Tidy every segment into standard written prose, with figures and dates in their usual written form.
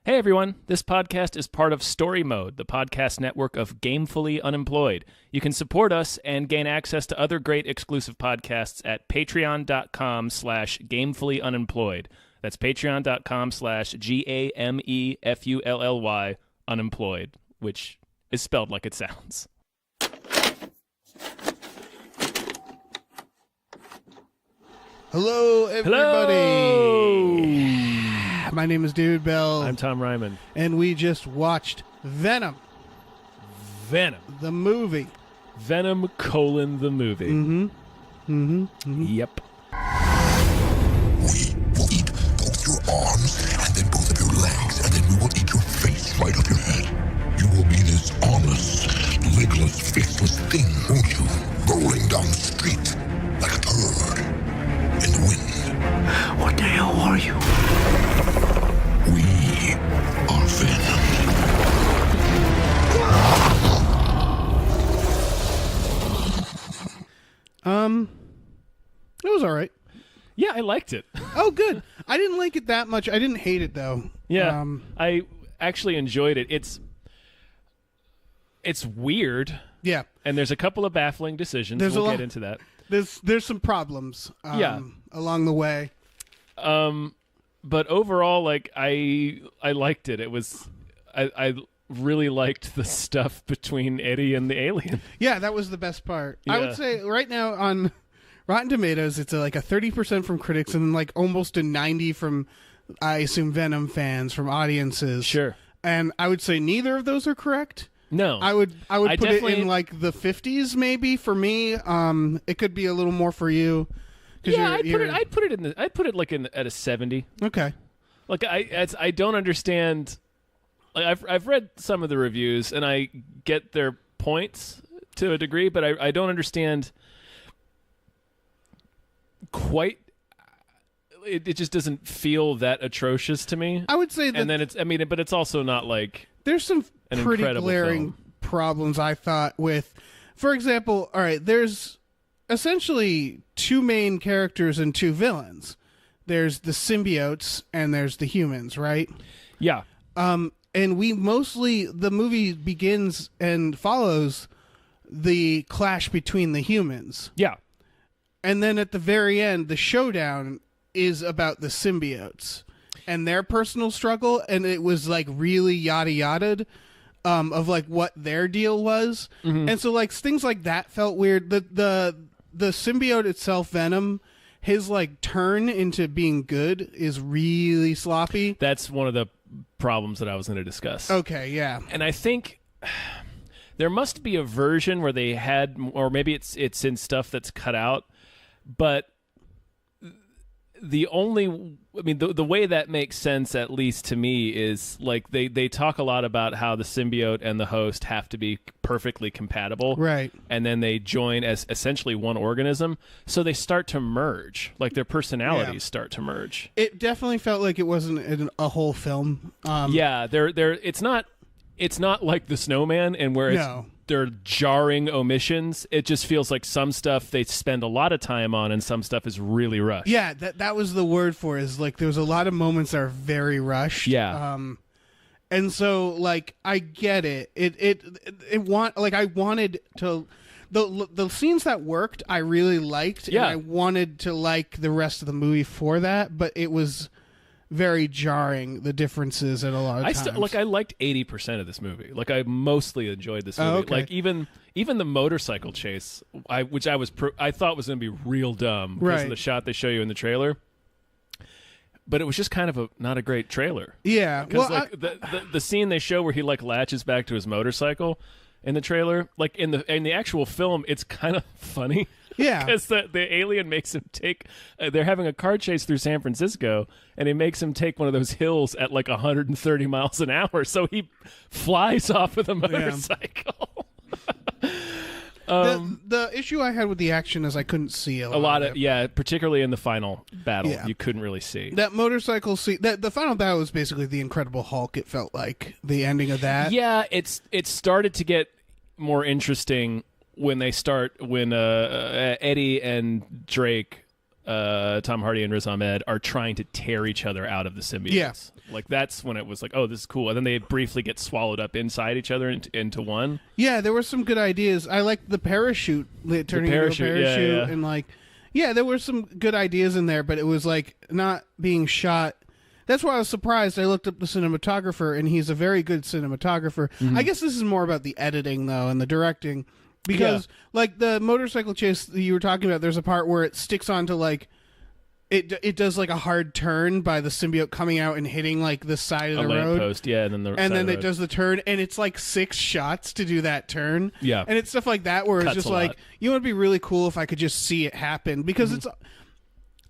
Hey everyone, this podcast is part of Story Mode, the podcast network of Gamefully Unemployed. You can support us and gain access to other great exclusive podcasts at patreon.com/gamefullyunemployed. That's patreon.com/GAMEFULLY unemployed, which is spelled like it sounds. Hello, everybody. Hello! My name is David Bell. I'm Tom Ryman. And we just watched Venom, Venom. the movie. Venom: the movie. Yep. We will eat both your arms and then both of your legs, and then we will eat your face right up your head. You will be this armless, legless, faceless thing, won't you? Rolling down the street like a turd in the wind. What the hell are you? We are Venom. It was all right. Yeah, I liked it. Oh, good. I didn't like it that much. I didn't hate it, though. Yeah, I actually enjoyed it. It's weird, Yeah. and there's a couple of baffling decisions. We'll get into that. There's some problems along the way. But overall, like I liked it. It was I really liked the stuff between Eddie and the alien. Yeah, that was the best part. I Yeah. would say right now on Rotten Tomatoes, it's like a 30% from critics and like almost a 90% from, I assume, Venom fans, from audiences. Sure. And I would say neither of those are correct. No, I would put it definitely- in like the 50s maybe for me. It could be a little more for you. 'Cause Yeah, I'd you're- put it like at a 70. Okay. Like I don't understand. Like I've read some of the reviews and I get their points to a degree, but I don't understand quite. It just doesn't feel that atrocious to me. I would say that And then but it's also not like there's some an pretty incredible glaring film. problems I thought with, for example, all right, there's essentially two main characters and two villains. There's the symbiotes and there's the humans, right? yeah. And the movie begins and follows the clash between the humans. Yeah. And then at the very end, the showdown is about the symbiotes and their personal struggle, and it was like really yada yada of like what their deal was. And so like things like that felt weird. The symbiote itself, Venom, his like turn into being good is really sloppy. That's one of the problems that I was going to discuss. Okay, yeah. And I think there must be a version where they had, or maybe it's in stuff that's cut out, but the way that makes sense, at least to me, is like they talk a lot about how the symbiote and the host have to be perfectly compatible. Right. And then they join as essentially one organism. So they start to merge, like their personalities start to merge. It definitely felt like it wasn't a whole film. Yeah, it's not like The Snowman, and where they're jarring omissions. It just feels like some stuff they spend a lot of time on and some stuff is really rushed. Yeah, that was the word for it, is like there was a lot of moments that are very rushed. Yeah. And so like I get it. I wanted to the scenes that worked I really liked, Yeah. and I wanted to like the rest of the movie for that, but it was very jarring, the differences at a lot of times. I liked 80% of this movie. Like I mostly enjoyed this movie. Oh, okay. Like even the motorcycle chase, I thought was going to be real dumb because Right. of the shot they show you in the trailer. But it was just kind of not a great trailer. Yeah. Because Well, the scene they show where he like latches back to his motorcycle in the trailer, like in the actual film, it's kind of funny. Yeah. Because the alien makes him take. They're having a car chase through San Francisco, and he makes him take one of those hills at like 130 miles an hour. So he flies off with a motorcycle. the issue I had with the action is I couldn't see a lot of it. Particularly in the final battle, Yeah. you couldn't really see. That motorcycle scene, the final battle was basically the Incredible Hulk. It felt like the ending of that. Yeah, it started to get more interesting when Eddie and Drake Tom Hardy and Riz Ahmed are trying to tear each other out of the symbiotes. Yeah. Like that's when it was like, oh, this is cool. And then they briefly get swallowed up inside each other into one. Yeah, there were some good ideas. I liked the parachute turning into a parachute, and like, yeah, there were some good ideas in there, but it was like not being shot. That's why I was surprised. I looked up the cinematographer, and he's a very good cinematographer. I guess this is more about the editing though and the directing, because like the motorcycle chase that you were talking about, there's a part where it sticks onto like. It does like a hard turn by the symbiote coming out and hitting like the side of the road. Lamppost, yeah, and then it does the turn, and it's like 6 shots to do that turn. Yeah, and it's stuff like that where it's just like, you know, it'd be really cool if I could just see it happen, because it's.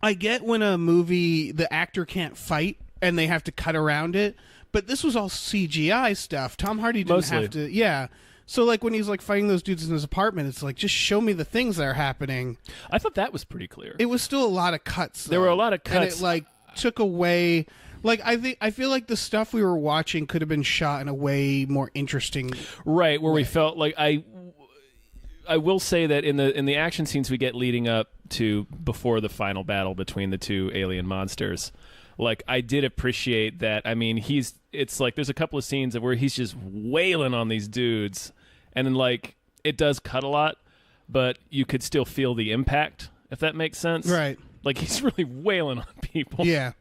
I get when a movie the actor can't fight and they have to cut around it, but this was all CGI stuff. Tom Hardy didn't have to. Yeah. So, like, when he's, like, fighting those dudes in his apartment, it's like, just show me the things that are happening. I thought that was pretty clear. It was still a lot of cuts, though. There were a lot of cuts. And it, like, took away... Like, I feel like the stuff we were watching could have been shot in a way more interesting right, where we felt like... I will say that in the action scenes we get leading up to before the final battle between the two alien monsters... Like, I did appreciate that. I mean, it's like there's a couple of scenes where he's just wailing on these dudes. And then, like, it does cut a lot, but you could still feel the impact, if that makes sense. Right. Like, he's really wailing on people. Yeah.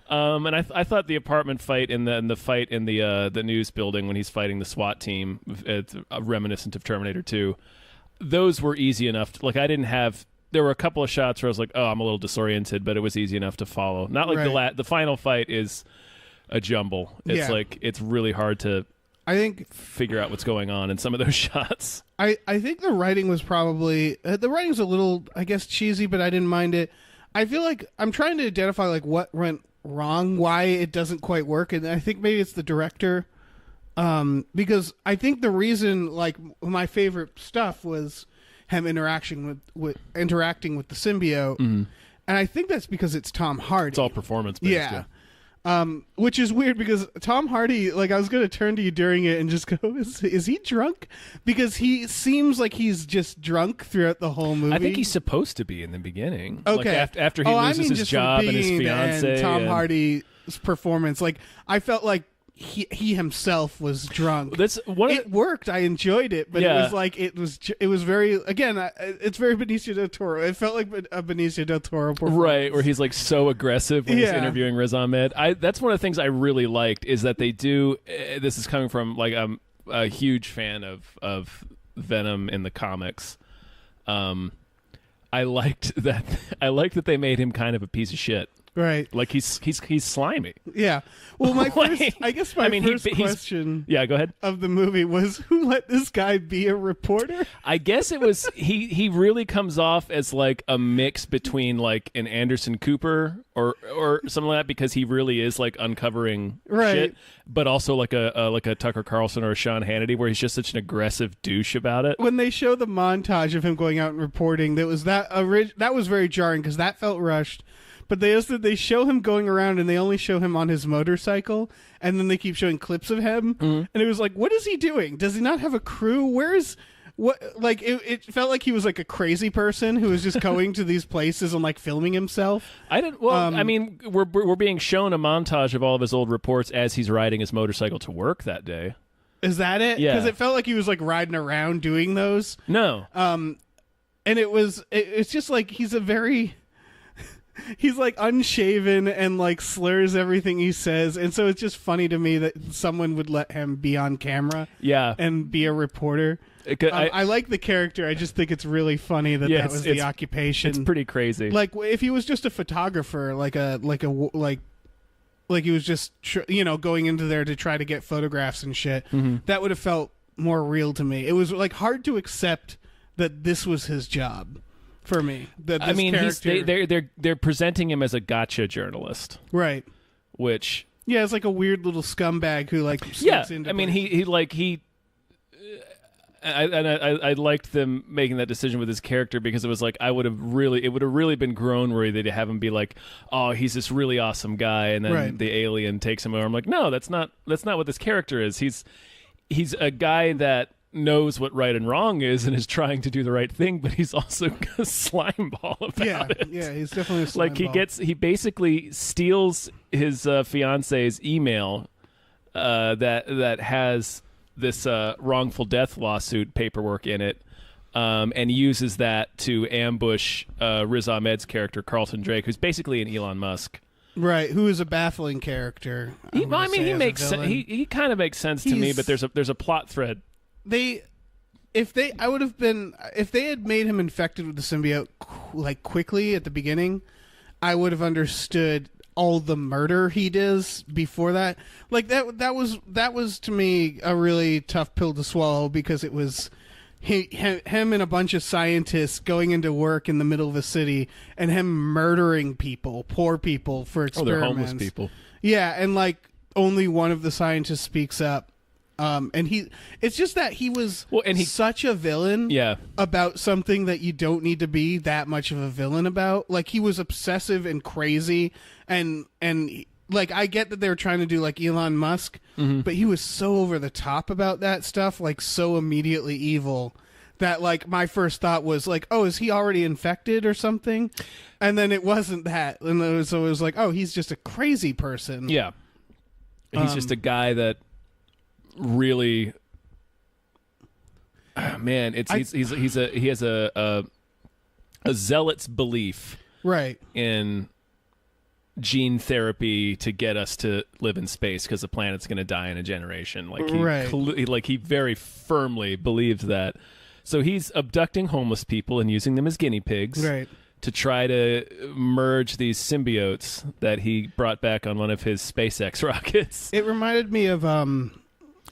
And I thought the apartment fight and the fight in the news building when he's fighting the SWAT team, it's reminiscent of Terminator 2, those were easy enough. Like, I didn't have... There were a couple of shots where I was like, oh, I'm a little disoriented, but it was easy enough to follow. Not like the final fight is a jumble. It's like it's really hard to figure out what's going on in some of those shots. I think the writing was probably the writing's a little, I guess, cheesy, but I didn't mind it. I feel like I'm trying to identify like what went wrong, why it doesn't quite work, and I think maybe it's the director, because I think the reason, like, my favorite stuff was him interacting with the symbiote, and I think that's because it's Tom Hardy. It's all performance based. Yeah. Which is weird because Tom Hardy, like, I was going to turn to you during it and just go, is he drunk? Because he seems like he's just drunk throughout the whole movie. I think he's supposed to be in the beginning. Okay. Like after he loses his job and his fiance. And Tom Hardy's performance, like, I felt like he himself was drunk. That's one. It worked. I enjoyed it, but it was like it was very, again. It's very Benicio del Toro. It felt like a Benicio del Toro performance, right? Where he's like so aggressive when he's interviewing Riz Ahmed. That's one of the things I really liked is that they do. This is coming from like I'm a huge fan of Venom in the comics. I liked that. I liked that they made him kind of a piece of shit. Right, like he's slimy. Yeah. Well, my first question. Yeah, go ahead. Of the movie was, who let this guy be a reporter? I guess it was he really comes off as like a mix between like an Anderson Cooper or something like that, because he really is like uncovering shit, but also like a Tucker Carlson or a Sean Hannity, where he's just such an aggressive douche about it. When they show the montage of him going out and reporting, that was very jarring because that felt rushed. But they show him going around, and they only show him on his motorcycle, and then they keep showing clips of him, and it was like, what is he doing? Does he not have a crew? Where's what? Like it felt like he was like a crazy person who was just going to these places and like filming himself. I didn't. Well, I mean, we're being shown a montage of all of his old reports as he's riding his motorcycle to work that day. Is that it? Yeah, because it felt like he was like riding around doing those. No. And it's just like he's like unshaven and like slurs everything he says, and so it's just funny to me that someone would let him be on camera and be a reporter. I like the character. I just think it's really funny that that was the occupation. It's pretty crazy. Like if he was just a photographer, like he was just going into there to try to get photographs and shit, that would have felt more real to me. It was like hard to accept that this was his job. For me, I mean, they're presenting him as a gotcha journalist, right? Which it's like a weird little scumbag who like sneaks into. I mean, I liked them making that decision with his character, because it was like it would have really been grown worthy to have him be like, oh, he's this really awesome guy, and then the alien takes him over. I'm like, no, that's not what this character is. He's a guy that knows what right and wrong is and is trying to do the right thing, but he's also a slimeball about it. Yeah, he's definitely a slime Like ball. he basically steals his fiance's email that has this wrongful death lawsuit paperwork in it, and uses that to ambush Riz Ahmed's character Carlton Drake, who's basically an Elon Musk. Right, who is a baffling character. He kind of makes sense to me, but there's a plot thread. If they had made him infected with the symbiote like quickly at the beginning, I would have understood all the murder he does before that. Like that was to me a really tough pill to swallow, because it was him and a bunch of scientists going into work in the middle of a city and him murdering people, poor people, for experiments. They're homeless people. Yeah, and like only one of the scientists speaks up. And it's just that he was such a villain about something that you don't need to be that much of a villain about. Like, he was obsessive and crazy, and like, I get that they were trying to do like Elon Musk, but he was so over the top about that stuff, like so immediately evil, that like my first thought was like, oh, is he already infected or something? And then it wasn't that, and it was like, oh, he's just a crazy person. Yeah, he's just a guy that really, man, he has a zealot's belief, right, in gene therapy to get us to live in space because the planet's going to die in a generation. Like he very firmly believes that. So he's abducting homeless people and using them as guinea pigs, right, to try to merge these symbiotes that he brought back on one of his SpaceX rockets. It reminded me of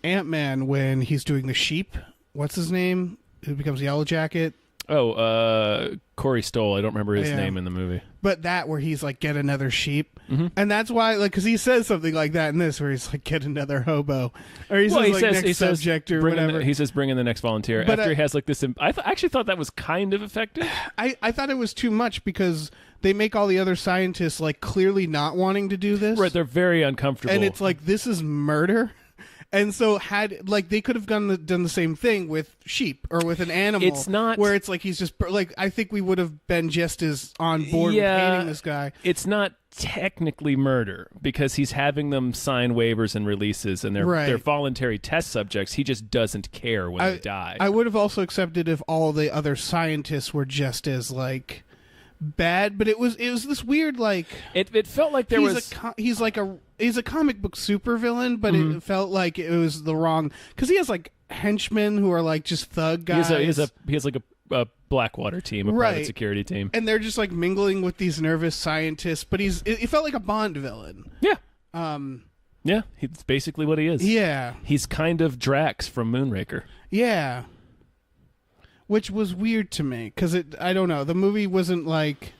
Ant-Man when he's doing the sheep. What's his name? Who becomes Yellow Jacket? Oh, Corey Stoll. I don't remember his name in the movie. But that where he's like, get another sheep. And that's why, like, because he says something like that in this, where he's like, get another hobo. Or he says, next subject or whatever. He says, bring in the next volunteer. But after he has like this... I actually thought that was kind of effective. I thought it was too much, because they make all the other scientists like clearly not wanting to do this. Right, they're very uncomfortable. And it's like, this is murder. And so they could have done the same thing with sheep or with an animal. It's not where it's like he's just like, I think we would have been just as on board with hating this guy. It's not technically murder, because he's having them sign waivers and releases, and they're voluntary test subjects. He just doesn't care when they die. I would have also accepted if all the other scientists were just as like bad, but it was this weird, like, it felt like he's a comic book supervillain, but it felt like it was the wrong, because he has like henchmen who are like just thug guys. He has like a Blackwater team, a private security team, and they're just like mingling with these nervous scientists. But it felt like a Bond villain. Yeah. Yeah, it's basically what he is. Yeah, he's kind of Drax from Moonraker. Yeah. Which was weird to me, because I don't know, the movie wasn't like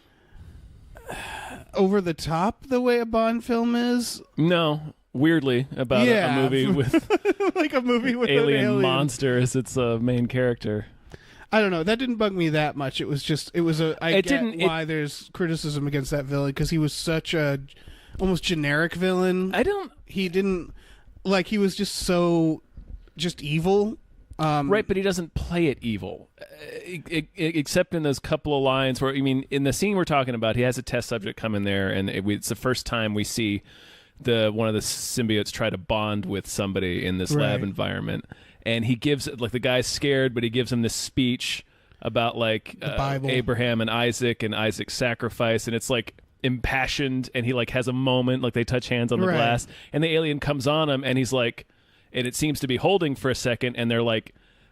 over the top the way a Bond film is. No, weirdly, about a movie with like a movie with alien an alien monster as its main character. I don't know, that didn't bug me that much. It was just why there's criticism against that villain, because he was such a almost generic villain. He was just so evil. Right, but he doesn't play it evil, except in those couple of lines where, I mean, in the scene we're talking about, he has a test subject come in there, and it's the first time we see one of the symbiotes try to bond with somebody in this lab environment, and he gives, like, the guy's scared, but he gives him this speech about like Abraham and Isaac's sacrifice, and it's like impassioned, and he like has a moment, like they touch hands on the glass, and the alien comes on him, and he's like, and it seems to be holding for a second, and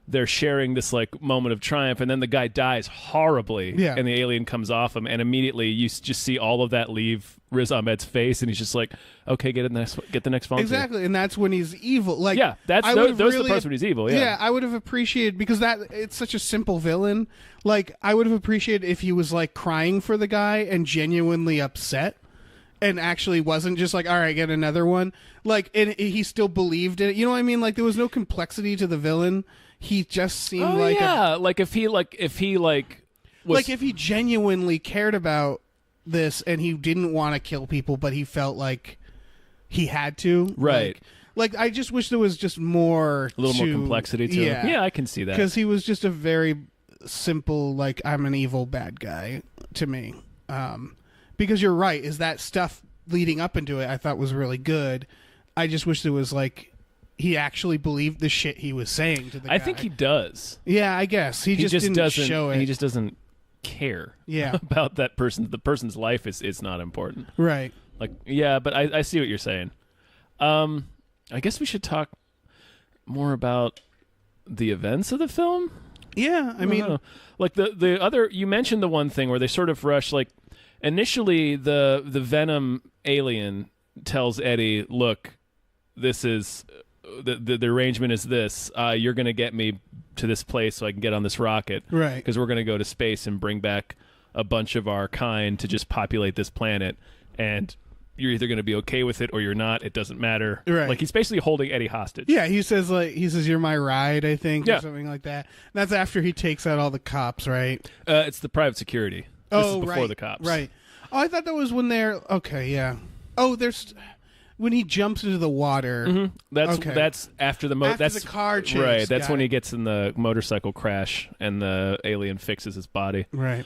they're sharing this like moment of triumph, and then the guy dies horribly, and the alien comes off him, and immediately you just see all of that leave Riz Ahmed's face, and he's just like, okay, get the next volunteer. Exactly, and that's when he's evil. Like, yeah, those are the parts when he's evil. Yeah, I would have appreciated, because it's such a simple villain. Like, I would have appreciated if he was like crying for the guy and genuinely upset, and actually wasn't just like, all right, get another one. Like, and he still believed in it. You know what I mean? Like, there was no complexity to the villain. He just seemed like if he genuinely cared about this, and he didn't want to kill people, but he felt like he had to. Right. Like, I just wish there was just more, a little more complexity to yeah. him. Yeah, I can see that. Because he was just a very simple, like, I'm an evil bad guy to me. Because you're right, is that stuff leading up into it I thought was really good. I just wish there was, like, he actually believed the shit he was saying to the guy. I think he does. Yeah, I guess. He just didn't doesn't show it. He just doesn't care about that person. The person's life is not important. Right. Like, yeah, but I see what you're saying. I guess we should talk more about the events of the film. Yeah, I mean, like the other, you mentioned the one thing where they sort of rush, like initially the Venom alien tells Eddie, look, this is the arrangement is this, you're going to get me to this place so I can get on this rocket. Right. Because we're going to go to space and bring back a bunch of our kind to just populate this planet. And you're either going to be okay with it or you're not. It doesn't matter. Right. Like, he's basically holding Eddie hostage. yeah, he says, you're my ride, I think, Yeah. or something like that. And that's after he takes out all the cops, right? It's the private security. This is before right, the cops. Right. Oh, I thought that was when they're... Okay, yeah. Oh, there's... When he jumps into the water. Mm-hmm. That's after the After that's the car chase. right. That's got when it. he gets in the motorcycle crash and the alien fixes his body. Right.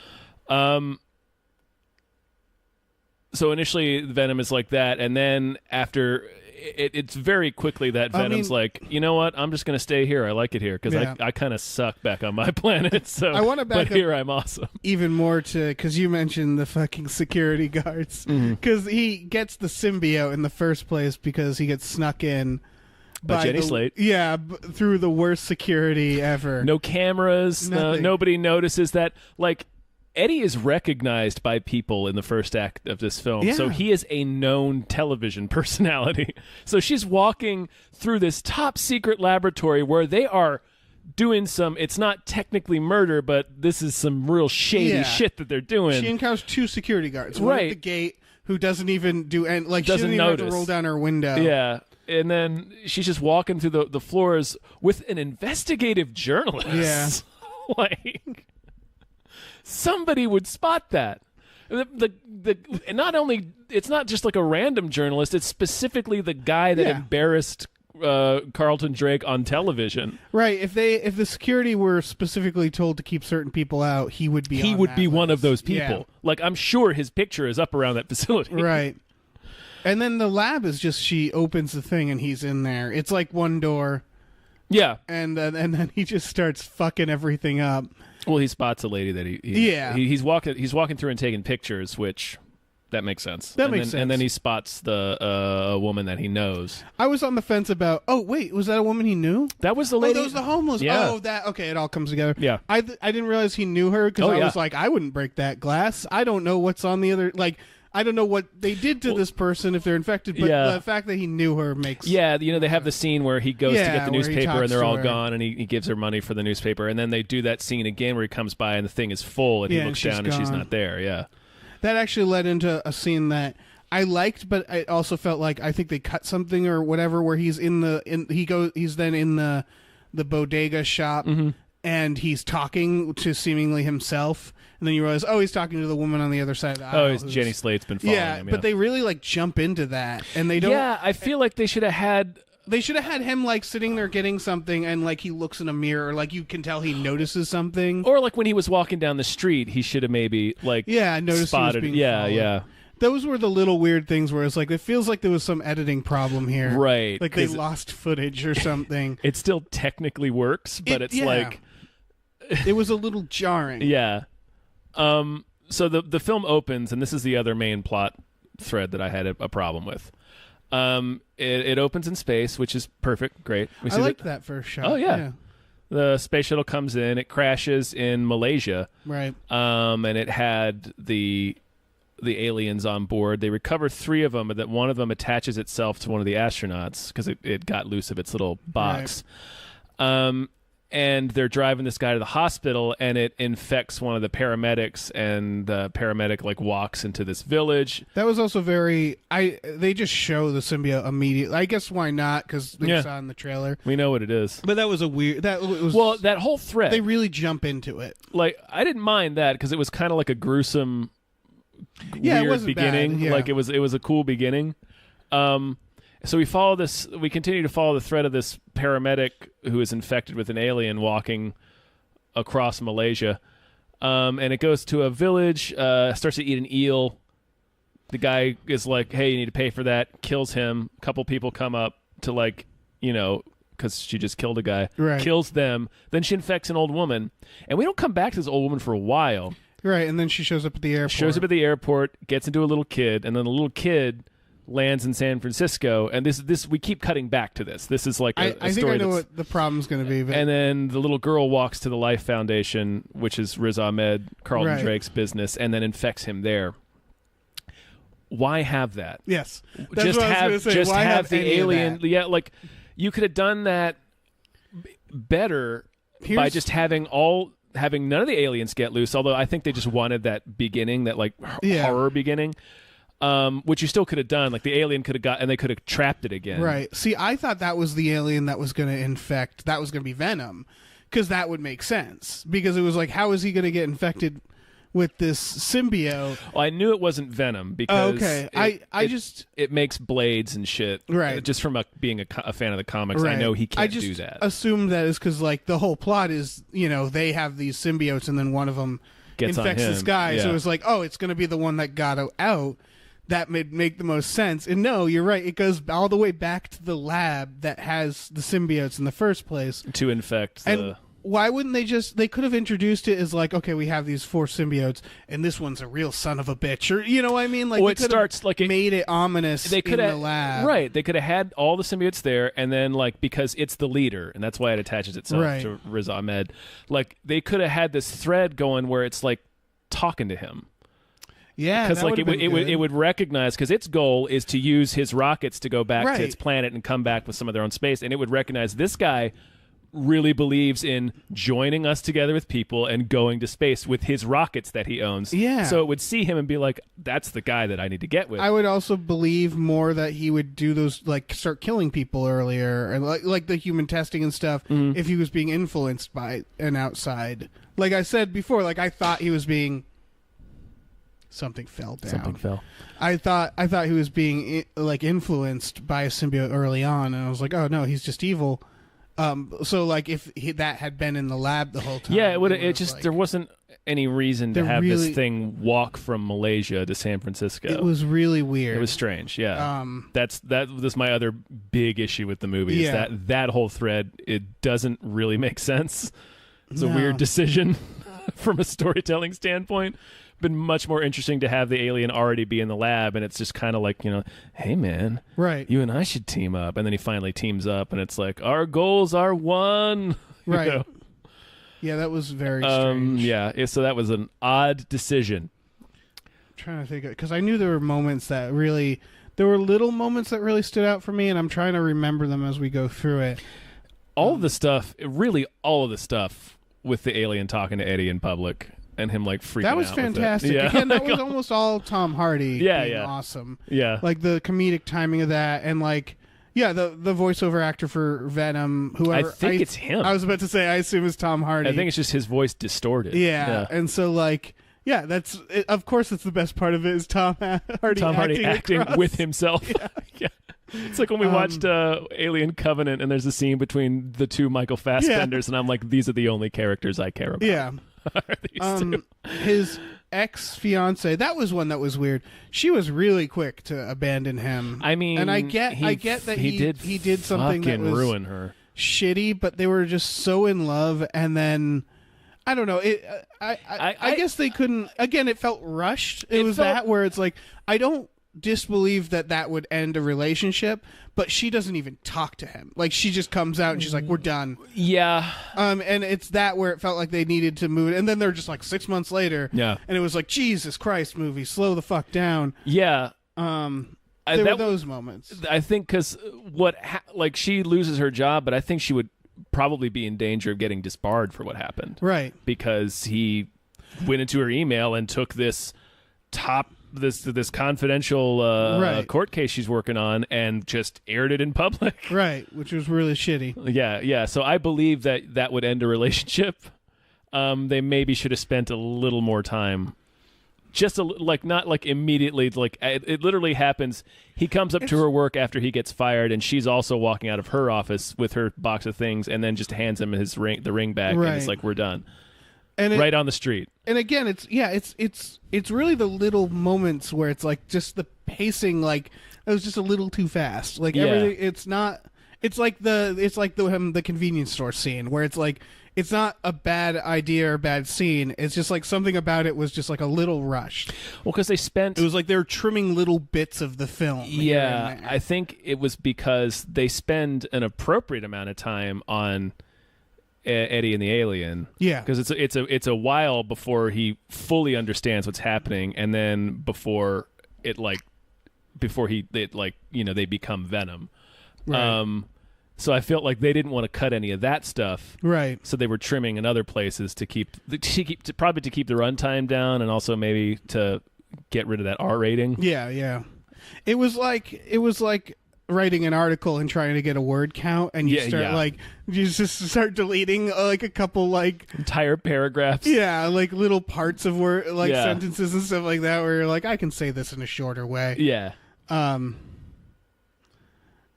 So initially Venom is like that, and then after it's very quickly that Venom's like, you know what? I'm just going to stay here. I like it here because Yeah. I kind of suck back on my planet. So I wanna back but up- here I'm awesome. Even more to... Because you mentioned the fucking security guards. Because he gets the symbiote in the first place because he gets snuck in... By Jenny Slate. Yeah, through the worst security ever. No cameras. Nothing. Nobody notices that. Like, Eddie is recognized by people in the first act of this film. Yeah. So he is a known television personality. So she's walking through this top secret laboratory where they are doing some, it's not technically murder, but this is some real shady Yeah. shit that they're doing. She encounters two security guards. One at Right. the gate who doesn't even do... And like, she Doesn't doesn't even have notice. to roll down her window. Yeah. And then she's just walking through the floors with an investigative journalist. Yeah. Like, somebody would spot that. The not only, it's not just like a random journalist, it's specifically the guy that Yeah. embarrassed Carlton Drake on television. Right. If the security were specifically told to keep certain people out, he would be. He on would that be one of list. those people. Like, I'm sure his picture is up around that facility. Yeah. Right. And then the lab is just, she opens the thing and he's in there. It's like one door, Yeah. and then he just starts fucking everything up. Well, he spots a lady that he's walking through and taking pictures, which that makes sense. That makes sense. And then he spots the woman that he knows. I was on the fence about. Oh wait, was that a woman he knew? That was the Oh, lady. that was the homeless. Yeah. Oh, that. Okay, it all comes together. Yeah. I didn't realize he knew her because Oh, I yeah. was like, I wouldn't break that glass. I don't know what's on the other. Like, I don't know what they did to this person if they're infected. But Yeah. the fact that he knew her makes. Yeah, they have the scene where he goes to Yeah, get the where he newspaper talks and they're to all her. gone, and he gives her money for the newspaper, and then they do that scene again where he comes by and the thing is full, and Yeah, he and looks she's down and she's gone. not there. Yeah. That actually led into a scene that I liked, but I also felt like I think they cut something or whatever where he's he's then in the bodega shop Mm-hmm. and he's talking to seemingly himself, and then you realize, oh, he's talking to the woman on the other side of the aisle. Oh, it's Jenny Slate's been following Yeah, him. but they really like jump into that, and they don't. Yeah, I feel like they should have had. They should have had him like sitting there getting something, and like he looks in a mirror, like you can tell he notices something. Or like when he was walking down the street, he should have maybe like Yeah, noticed he was spotted. being Yeah, followed. yeah. Those were the little weird things where it's like it feels like there was some editing problem here, Right, Like they 'cause- lost footage or something. It still technically works, but it's yeah. like It was a little jarring. yeah. So the film opens, and this is the other main plot thread that I had a problem with. It opens in space, which is perfect, great. We I see liked that first shot. Oh, yeah. The space shuttle comes in, it crashes in Malaysia, Right. and it had the aliens on board. They recover 3 of them, but that one of them attaches itself to one of the astronauts because it got loose of its little box. And they're driving this guy to the hospital, and it infects one of the paramedics, and the paramedic like walks into this village. That was also very. They just show the symbiote immediately. I guess why not? Because they Yeah. saw in the trailer. We know what it is. But that was a weird. That was Well, that whole thread, They really jump into it. like I didn't mind that because it was kind of like a gruesome, Yeah, it weird wasn't bad, beginning. yeah. Like it was a cool beginning. So we continue to follow the thread of this paramedic who is infected with an alien walking across Malaysia. And it goes to a village, starts to eat an eel. The guy is like, hey, you need to pay for that. Kills him. A couple people come up to because she just killed a guy. Right. Kills them. Then she infects an old woman. And we don't come back to this old woman for a while. Right, and then she shows up at the airport. Gets into a little kid, and then the little kid lands in San Francisco. And this we keep cutting back to this. This is like a I think story I know what the problem's going to be. But... And then the little girl walks to the Life Foundation, which is Riz Ahmed, Carlton Drake's business, and then infects him there. Why have that? Yes. That's just what I was have say. just Why have the alien. Yeah, like you could have done that better by just having none of the aliens get loose. Although I think they just wanted that beginning, that horror beginning. Which you still could have done. Like the alien could have got, and they could have trapped it again. Right. See, I thought that was the alien that was going to infect. That was going to be Venom, because that would make sense. Because it was like, how is he going to get infected with this symbiote? Well, I knew it wasn't Venom because it makes blades and shit. Right. Just from being a fan of the comics, I know he can't do that. Assumed that is because the whole plot is they have these symbiotes and then one of them infects this guy. Yeah. So it's like, oh, it's going to be the one that got out. That would make the most sense. And no, you're right. It goes all the way back to the lab that has the symbiotes in the first place. To infect and why wouldn't they could have introduced it as like, okay, we have these 4 symbiotes, and this one's a real son of a bitch. Or, you know what I mean? Like, it starts like made it ominous in the lab. Right. They could have had all the symbiotes there, and then, because it's the leader, and that's why it attaches itself to Riz Ahmed. They could have had this thread going where it's, talking to him. Yeah, because it would recognize, because its goal is to use his rockets to go back to its planet and come back with some of their own space, and it would recognize this guy really believes in joining us together with people and going to space with his rockets that he owns. Yeah. So it would see him and be like, that's the guy that I need to get with. I would also believe more that he would do those, start killing people earlier, and like the human testing and stuff, if he was being influenced by an outside. Like I said before, I thought he was being... Something fell down. Something fell. I thought he was being influenced by a symbiote early on, and I was like, oh no, he's just evil. So if that had been in the lab the whole time, yeah, it would. There wasn't any reason to have this thing walk from Malaysia to San Francisco. It was really weird. It was strange. Yeah, that was my other big issue with the movie. Is that whole thread? It doesn't really make sense. It's a weird decision from a storytelling standpoint. Been much more interesting to have the alien already be in the lab, and it's just kind of hey man, right, you and I should team up, and then he finally teams up, and it's like, our goals are one, right? Yeah, that was very strange. So that was an odd decision. I'm trying to think, because I knew there were moments that really, there were little moments that really stood out for me, and I'm trying to remember them as we go through it. All of the stuff with the alien talking to Eddie in public. And him freaking out. That was fantastic. Yeah. Again, that was almost all Tom Hardy. Being awesome. Yeah, the comedic timing of that, and the voiceover actor for Venom, whoever. I think it's him. I was about to say, I assume it's Tom Hardy. I think it's just his voice distorted. Yeah. And so that's it, of course it's the best part of it is Tom Hardy acting with himself. Yeah. It's like when we watched Alien Covenant, and there's a scene between the two Michael Fassbenders, and I'm like, these are the only characters I care about. Yeah. His ex-fiance, that was one that was weird. She was really quick to abandon him. I mean, and I get that he did something that was ruin her, shitty, but they were just so in love, and then I don't know. I guess they couldn't. Again, it felt rushed. It was that where it's like, I don't disbelieve that would end a relationship, but she doesn't even talk to him. She just comes out and she's like, we're done. Yeah. And it's that where it felt like they needed to move it. And then they're just 6 months later. Yeah. And it was like, Jesus Christ, movie, slow the fuck down. Yeah. There were those moments. I think because she loses her job, but I think she would probably be in danger of getting disbarred for what happened. Right. Because he went into her email and took this confidential court case she's working on and just aired it in public. Right, which was really shitty. Yeah. So I believe that would end a relationship. They maybe should have spent a little more time just like not like immediately, like it literally happens. He comes up to her work after he gets fired, and she's also walking out of her office with her box of things, and then just hands him the ring back, and it's like, we're done. And right on the street. And again, it's really the little moments where it's like just the pacing, like it was just a little too fast. Like everything, it's not. It's like the convenience store scene where it's like it's not a bad idea or a bad scene. It's just like something about it was just like a little rushed. Well, because it was like they were trimming little bits of the film. Yeah, I think it was because they spend an appropriate amount of time on Eddie and the alien. Yeah, because it's a while before he fully understands what's happening, and then before they become Venom. Right. So I felt like they didn't want to cut any of that stuff, right? So they were trimming in other places to keep the runtime down, and also maybe to get rid of that R rating. Yeah. It was like writing an article and trying to get a word count, and you just start deleting like a couple like entire paragraphs. Yeah, like little parts of word sentences and stuff like that, where you're like, I can say this in a shorter way. Yeah.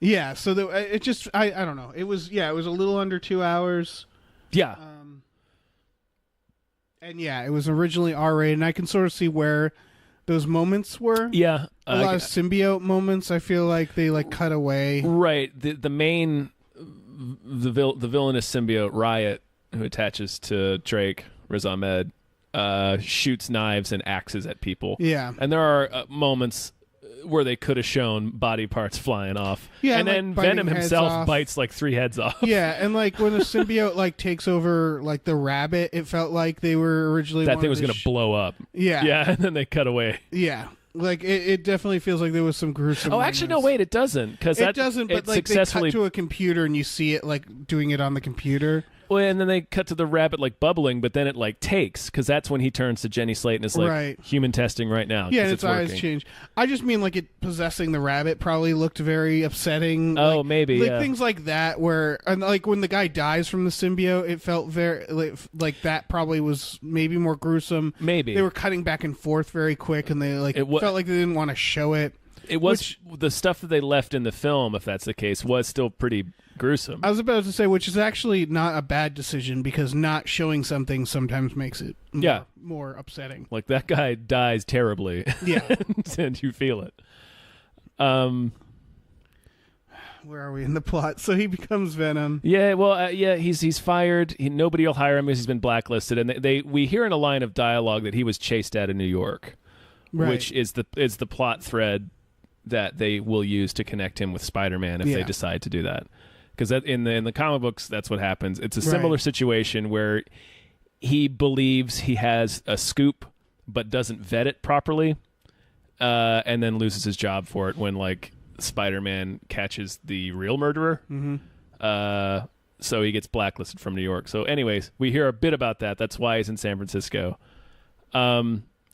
Yeah, so it just I don't know. It was a little under 2 hours. Yeah. And it was originally R-rated, and I can sort of see where those moments were. Yeah. A lot of symbiote moments, I feel like they like cut away. Right. The main the villainous symbiote Riot, who attaches to Drake, Riz Ahmed, shoots knives and axes at people. Yeah. And there are moments where they could have shown body parts flying off. Yeah, and then Venom himself bites like 3 heads off. Yeah, and like when the symbiote like takes over like the rabbit, it felt like they were originally that thing was going to blow up. Yeah. Yeah, and then they cut away. Yeah. Like it definitely feels like there was some gruesome. Oh, actually, no, wait, it doesn't, because it doesn't. But like they cut to a computer and you see it like doing it on the computer. Well, and then they cut to the rabbit like bubbling, but then it like takes, because that's when he turns to Jenny Slate and is like, human testing right now. Yeah, and its eyes change. I just mean like it possessing the rabbit probably looked very upsetting. Oh, like, maybe things like that, where and like when the guy dies from the symbiote, it felt very like that probably was maybe more gruesome. Maybe they were cutting back and forth very quick, and they felt like they didn't want to show it. It was the stuff that they left in the film, if that's the case, was still pretty gruesome. I was about to say, which is actually not a bad decision, because not showing something sometimes makes it more upsetting. Like that guy dies terribly. Yeah. And you feel it. Where are we in the plot? So he becomes Venom. Yeah, well, he's fired. Nobody will hire him because he's been blacklisted. And we hear in a line of dialogue that he was chased out of New York, which is the plot thread that they will use to connect him with Spider-Man if they decide to do that. Because in the comic books, that's what happens. It's a similar situation where he believes he has a scoop but doesn't vet it properly, and then loses his job for it when like Spider-Man catches the real murderer. Mm-hmm. So he gets blacklisted from New York. So anyways, we hear a bit about that. That's why he's in San Francisco.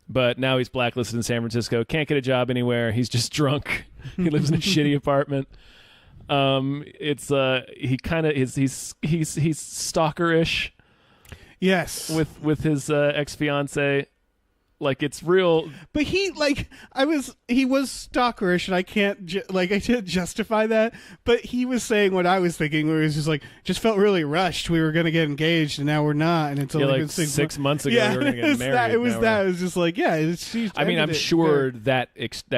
But now he's blacklisted in San Francisco. Can't get a job anywhere. He's just drunk. He lives in a shitty apartment. It's he kind of is. He's stalkerish. Yes, with his ex-fiance. Like it's real, but he was stalkerish, and I can't I can't justify that. But he was saying what I was thinking, where it was just like, just felt really rushed. We were going to get engaged, and now we're not. And it's only like been 6 months ago. We were going to get married. It was just like, I mean, I'm sure that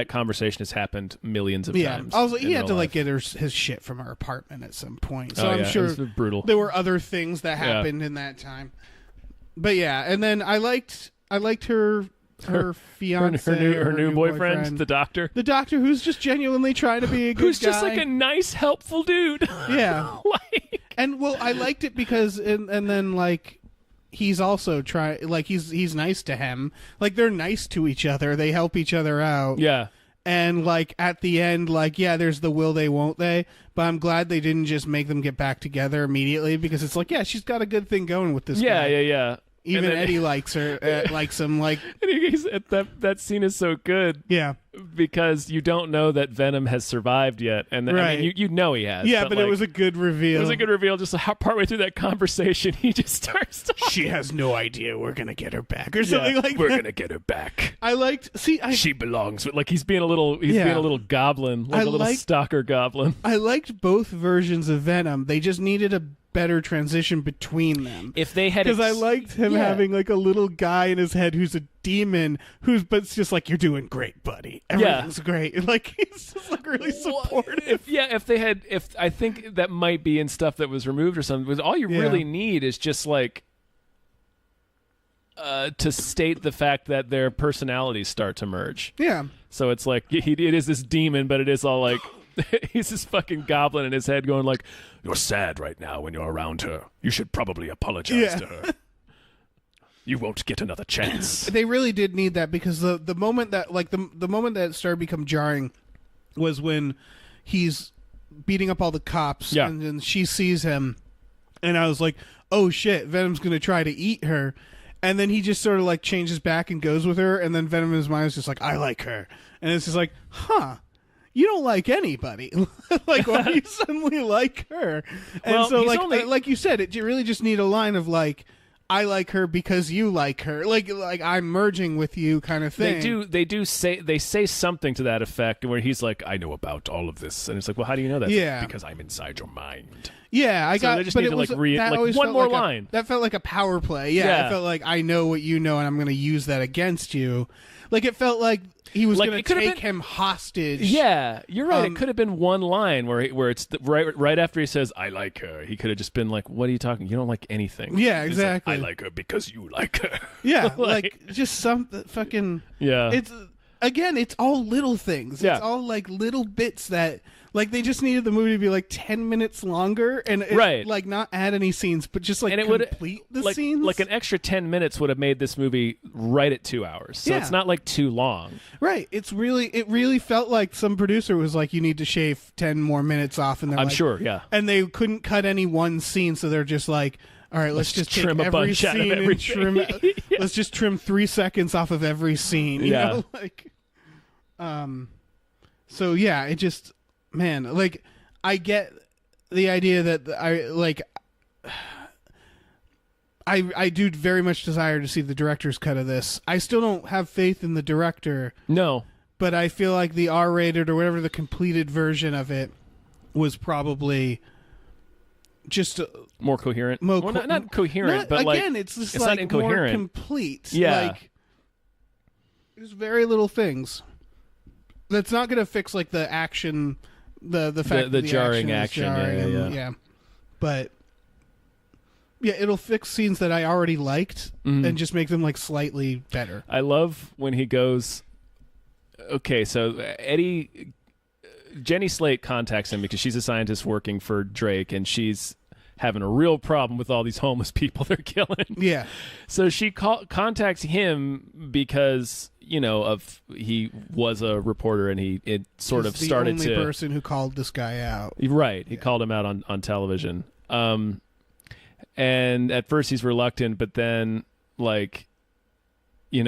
conversation has happened millions of times. Also, he had to like get his shit from her apartment at some point, so I'm sure it was brutal. There were other things that happened in that time. But and then I liked her fiance, her new boyfriend, the doctor, who's just genuinely trying to be a good who's guy. just like a nice, helpful dude. Yeah, and I liked it because and then like he's also he's nice to him. Like they're nice to each other. They help each other out. Yeah. And like at the end, there's the will they, won't they. But I'm glad they didn't just make them get back together immediately, because it's like, she's got a good thing going with this guy. Yeah. Even then- Eddie likes her, likes him. Like, And that scene is so good yeah, because you don't know that Venom has survived yet, and I Right. mean, you know he has. yeah, but it like, was a good reveal. it was a good reveal. Just partway through that conversation, he just starts talking. She has no idea we're gonna get her back, or something like We're that. gonna get her back. I liked. See, She belongs with, like, he's being a little goblin, like I a little like- stalker goblin. I liked both versions of Venom. They just needed a better transition between them. If they had, Because I liked him having like a little guy in his head who's a demon, but it's just like, you're doing great, buddy. Everything's great. Like, he's just like really supportive. if I think that might be in stuff that was removed or something. Because all you really need is just like to state the fact that their personalities start to merge. Yeah. So it's like it is this demon, but it is all like he's this fucking goblin in his head going like, "You're sad right now when you're around her. You should probably apologize to her. You won't get another chance." They really did need that, because the moment that the moment that it started to become jarring was when he's beating up all the cops, Yeah. and then she sees him, and I was like, oh shit, Venom's gonna try to eat her. And then he just sort of like changes back and goes with her, and then Venom in his mind is just like, I like her. And it's just like, huh, you don't like anybody. Like, why do you suddenly like her? And Well, so he's only- like you said, you really just need a line of like, I like her because you like her. Like I'm merging with you kind of thing. They say something to that effect where he's like, "I know about all of this," and it's like, "Well, how do you know that?" Yeah. Because I'm inside your mind. Yeah, I So got. they just but need it to, was like, that like, always one felt more like line. that felt like a power play. Yeah, Yeah. it felt like, I know what you know, and I'm going to use that against you. Like, it felt like he was Like, going it to could've take been- him hostage. Yeah, you're right. It could have been one line where it's right after he says, "I like her." He could have just been like, "What are you talking? You don't like anything." Yeah, He's like, exactly. I like her because you like her. Yeah, like just some fucking. Yeah. It's again, it's all little things. Yeah. It's all like little bits that. Like, they just needed the movie to be like 10 minutes longer, and Right. like not add any scenes, but just like and it would complete the like, scenes. like an extra 10 minutes would have made this movie right at 2 hours. So Yeah. it's not like too long. Right. It really felt like some producer was like, you need to shave 10 more minutes off, and they're I'm like, sure, yeah. and they couldn't cut any one scene, so they're just like, all right, let's just trim take a every bunch out of scene and everything. trim. Let's just trim 3 seconds off of every scene. You Yeah. know? Like, so yeah, it just, man, like, I get the idea that I do very much desire to see the director's cut of this. I still don't have faith in the director, No. but I feel like the R-rated or whatever the completed version of it was probably just More coherent. More well, co- not coherent, but again, like it's just it's like not incoherent. more complete. Yeah. Like, there's very little things. That's not going to fix like the action, the fact the that jarring action is action, jarring yeah, and- yeah. But yeah, it'll fix scenes that I already liked and just make them like slightly better. I love when he goes. Okay, so Jenny Slate contacts him because she's a scientist working for Drake, and she's having a real problem with all these homeless people they're killing. Yeah. So she contacts him because he was a reporter, and it sort He's of started the only to person who called this guy out. Right. He called him out on television. And at first he's reluctant, but then he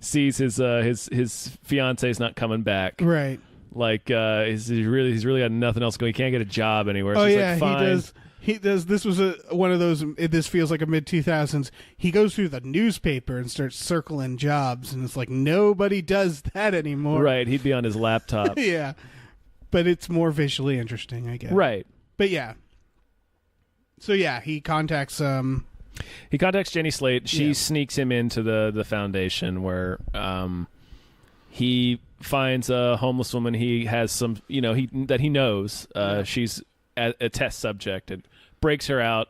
sees his fiance's not coming back. Right. Like he's really got nothing else going. He can't get a job anywhere. So Oh he's yeah, like, fine. He does. This was one of those. This feels like a mid-2000s. He goes through the newspaper and starts circling jobs, and it's like nobody does that anymore. Right. He'd be on his laptop. Yeah, but it's more visually interesting, I guess. Right. But yeah. So yeah, he contacts He contacts Jenny Slate. She Yeah. sneaks him into the foundation where he finds a homeless woman. He has some, that he knows. She's a test subject, and breaks her out.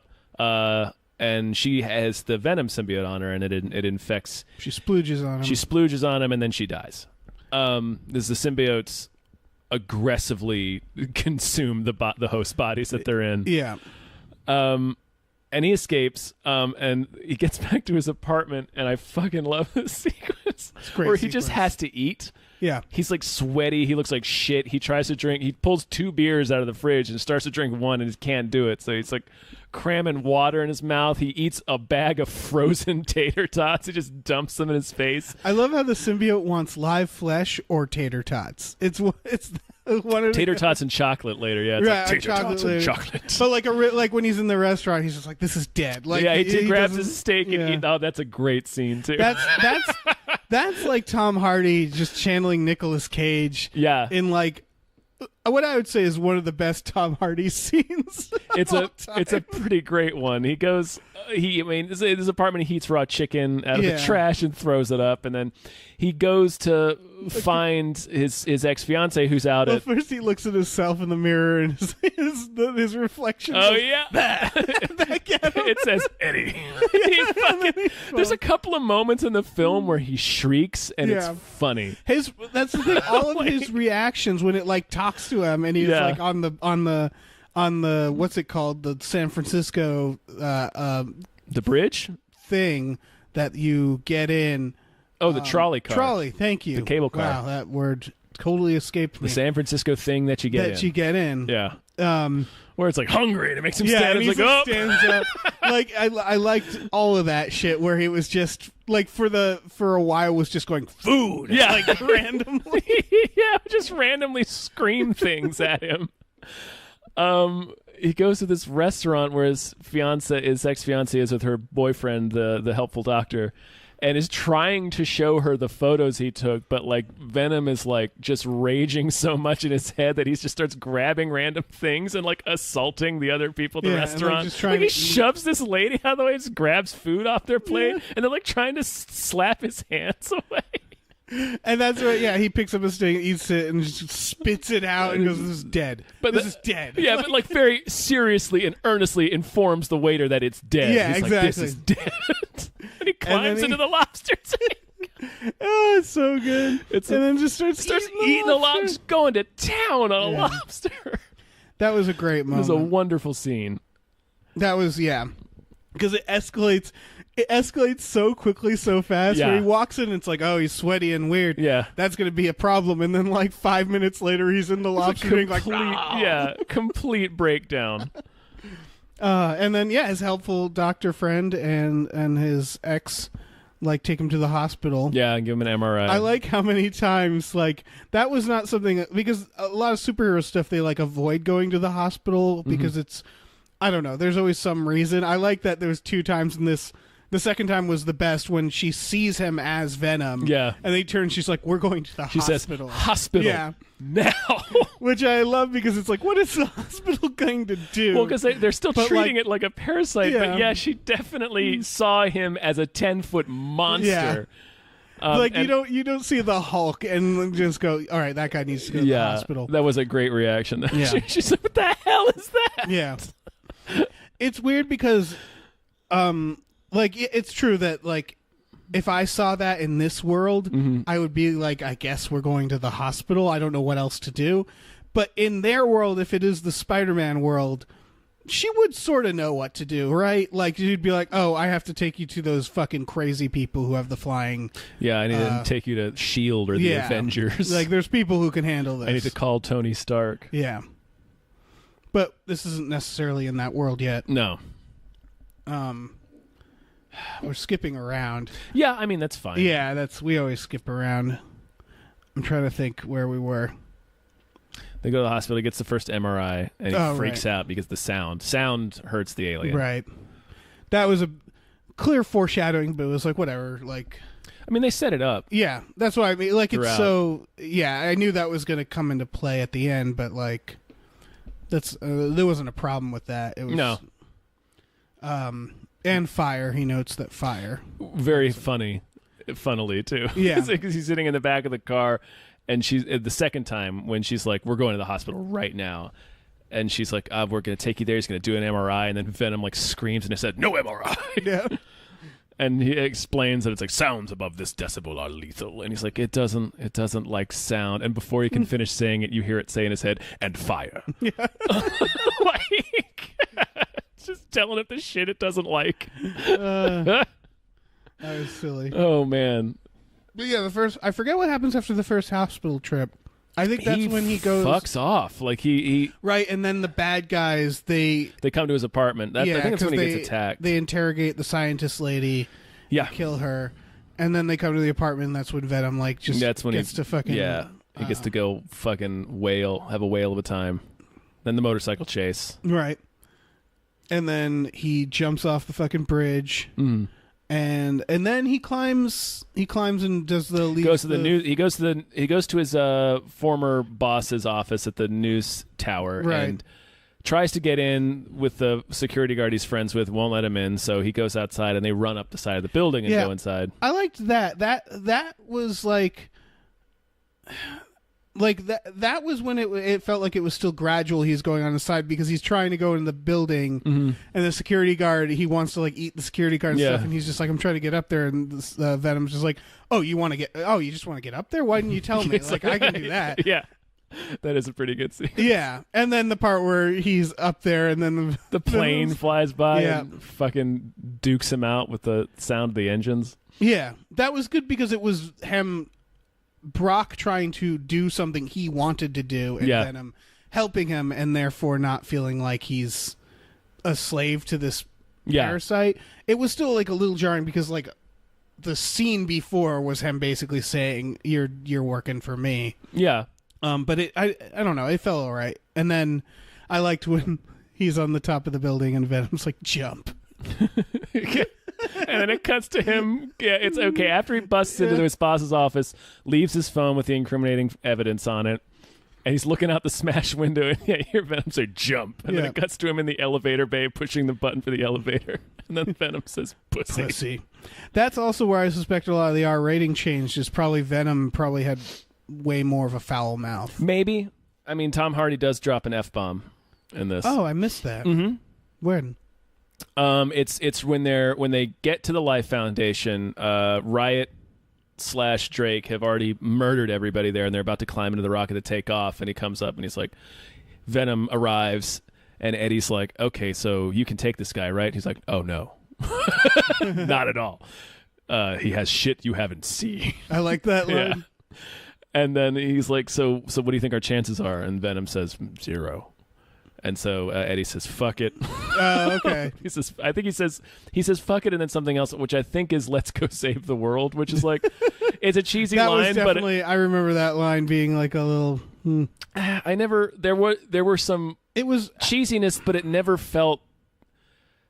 And she has the Venom symbiote on her, and it infects. She splooges on him. She splooges on him, and then she dies. As the symbiotes aggressively consume the host bodies that they're in. yeah. And he escapes, and he gets back to his apartment, and I fucking love this sequence great where he just sequence. has to eat. Yeah. He's like sweaty. He looks like shit. He tries to drink. He pulls 2 beers out of the fridge and starts to drink one and he can't do it. So he's like cramming water in his mouth. He eats a bag of frozen tater tots. He just dumps them in his face. I love how the symbiote wants live flesh or tater tots. It's one of Tater tots and chocolate later. Yeah, it's Right, like tater tots and later. chocolate. But like when he's in the restaurant, he's just like, "This is dead." Like, yeah, he grabs doesn't- his steak and yeah. eat. Oh, that's a great scene too. That's like Tom Hardy just channeling Nicolas Cage. Yeah. In like what I would say is one of the best Tom Hardy scenes. It's a pretty great one. He goes, his apartment, he eats raw chicken out of the trash and throws it up, and then he goes to find his ex-fiance who's out Well, at. first he looks at himself in the mirror and his reflection. Oh goes, yeah, back at him. it says Eddie. There's a couple of moments in the film where he shrieks, and Yeah. it's funny. That's the thing. All of his reactions when it like talks to him, and he's Yeah. like on the what's it called, the San Francisco The bridge. thing that you get in. Oh, the trolley car. Trolley, thank you. The cable car. Wow, that word totally escaped me. The San Francisco thing that you get that in. you get in. Yeah. Where it's like hungry and it makes him Yeah, stand and up. he It's like, just oh. stands up. Like I liked all of that shit where he was just like for a while was just going food. Yeah. Like randomly. Yeah, just randomly scream things at him. He goes to this restaurant where his ex-fiance is with her boyfriend, the helpful doctor, and is trying to show her the photos he took, but like Venom is like just raging so much in his head that he just starts grabbing random things and like assaulting the other people at the Yeah, and, like, restaurant. just trying Like he to eat. shoves this lady out of the way, just grabs food off their plate, and they're like trying to slap his hands away. And that's what, he picks up a steak, eats it, and just spits it out and goes, "This is dead. This is dead." Yeah, but like very seriously and earnestly informs the waiter that it's dead. Yeah, He's exactly. like, this is dead. And he climbs into the lobster tank. Oh, it's so good. And then just starts eating the lobster, just going to town on a lobster. That was a great It moment. was a wonderful scene. That was because it escalates. It escalates so quickly, so fast. Yeah. Where he walks in, and it's like, oh, he's sweaty and weird. Yeah. That's going to be a problem. And then, like 5 minutes later, he's in the lobster tank, like, complete breakdown. And then his helpful doctor friend and his ex, like, take him to the hospital. Yeah, and give him an MRI. I like how many times, like, that was not something, because a lot of superhero stuff, they like avoid going to the hospital because it's, I don't know, there's always some reason. I like that there was 2 times in this. The second time was the best when she sees him as Venom. Yeah. And they turn, she's like, "We're going to the She hospital." says, hospital. Yeah. Now. Which I love because it's like, what is the hospital going to do? Well, because they're still But, treating like- it like a parasite. Yeah. But yeah, she definitely saw him as a 10-foot monster. like you don't see the Hulk and just go, all right, that guy needs to go to the hospital. That was a great reaction. Yeah. She's like, what the hell is that? Yeah. It's weird because, like, it's true that, like, if I saw that in this world, I would be like, I guess we're going to the hospital. I don't know what else to do. But in their world, if it is the Spider-Man world, she would sort of know what to do, right? Like, you'd be like, oh, I have to take you to those fucking crazy people who have the flying. Yeah, I need to take you to S.H.I.E.L.D. or the Avengers. Like, there's people who can handle this. I need to call Tony Stark. Yeah. But this isn't necessarily in that world yet. No. We're skipping around. Yeah, I mean, that's fine. Yeah, we always skip around. I'm trying to think where we were. They go to the hospital, he gets the first MRI, and he freaks right. out because the sound hurts the alien. Right. That was a clear foreshadowing, but it was like, whatever. Like, I mean, they set it up. yeah, that's why I mean, like, Throughout. it's so, yeah, I knew that was going to come into play at the end, but, like, that's, there wasn't a problem with that. It was, No. And fire, he notes that fire. Very funnily, too. Yeah. Because he's sitting in the back of the car, and she's the second time when she's like, we're going to the hospital right now. And she's like, we're going to take you there. He's going to do an MRI. And then Venom like screams and he said, no MRI. Yeah. And he explains that it's like sounds above this decibel are lethal. And he's like, it doesn't like sound. And before he can finish saying it, you hear it say in his head, and fire. Yeah. Like, just telling it the shit it doesn't like. That was silly. Oh man. But yeah, I forget what happens after the first hospital trip. I think that's when he goes fucks off. Like he right, and then the bad guys they come to his apartment. I think that's when he gets attacked. They interrogate the scientist lady, kill her, and then they come to the apartment. And that's when Venom gets to fucking he gets to go fucking have a whale of a time. Then the motorcycle chase, right, and then he jumps off the fucking bridge. Mm. And then he climbs and does the he goes to his former boss's office at the news tower, right, and tries to get in with the security guard he's friends with, won't let him in, so he goes outside and they run up the side of the building and go inside. I liked that. That was like that was when it felt like it was still gradual. He's going on the side because he's trying to go in the building, and the security guard, he wants to eat the security guard and stuff, and he's just like, I'm trying to get up there, and Venom's just like, you just want to get up there? Why didn't you tell me? I can do that. Yeah, that is a pretty good scene. Yeah, and then the part where he's up there, and then the plane flies by and fucking dukes him out with the sound of the engines. Yeah, that was good because it was Brock trying to do something he wanted to do, and Venom helping him, and therefore not feeling like he's a slave to this parasite. It was still a little jarring because the scene before was him basically saying, "You're working for me." Yeah. But I don't know. It felt all right. And then I liked when he's on the top of the building and Venom's like, "Jump." And then it cuts to him. Yeah, it's okay. After he busts into his boss's office, leaves his phone with the incriminating evidence on it, and he's looking out the smashed window, and you hear Venom say, "Jump." And then it cuts to him in the elevator bay pushing the button for the elevator. And then Venom says, "Pussy." That's also where I suspect a lot of the R rating changed, is probably Venom probably had way more of a foul mouth. Maybe. I mean, Tom Hardy does drop an F-bomb in this. Oh, I missed that. Mm-hmm. When? It's when they get to the Life Foundation, Riot / Drake have already murdered everybody there, and they're about to climb into the rocket to take off, and he comes up and he's like, Venom arrives, and Eddie's like, "Okay, so you can take this guy, right?" He's like, "Oh no." Not at all. He has shit you haven't seen. I like that line. Yeah. And then he's like, so what do you think our chances are? And Venom says 0. And so Eddie says, "Fuck it." Oh, okay. I think he says "fuck it," and then something else, which I think is "let's go save the world," which is it's a cheesy that line. Was definitely, I remember that line being a little. There were some. It was cheesiness, but it never felt,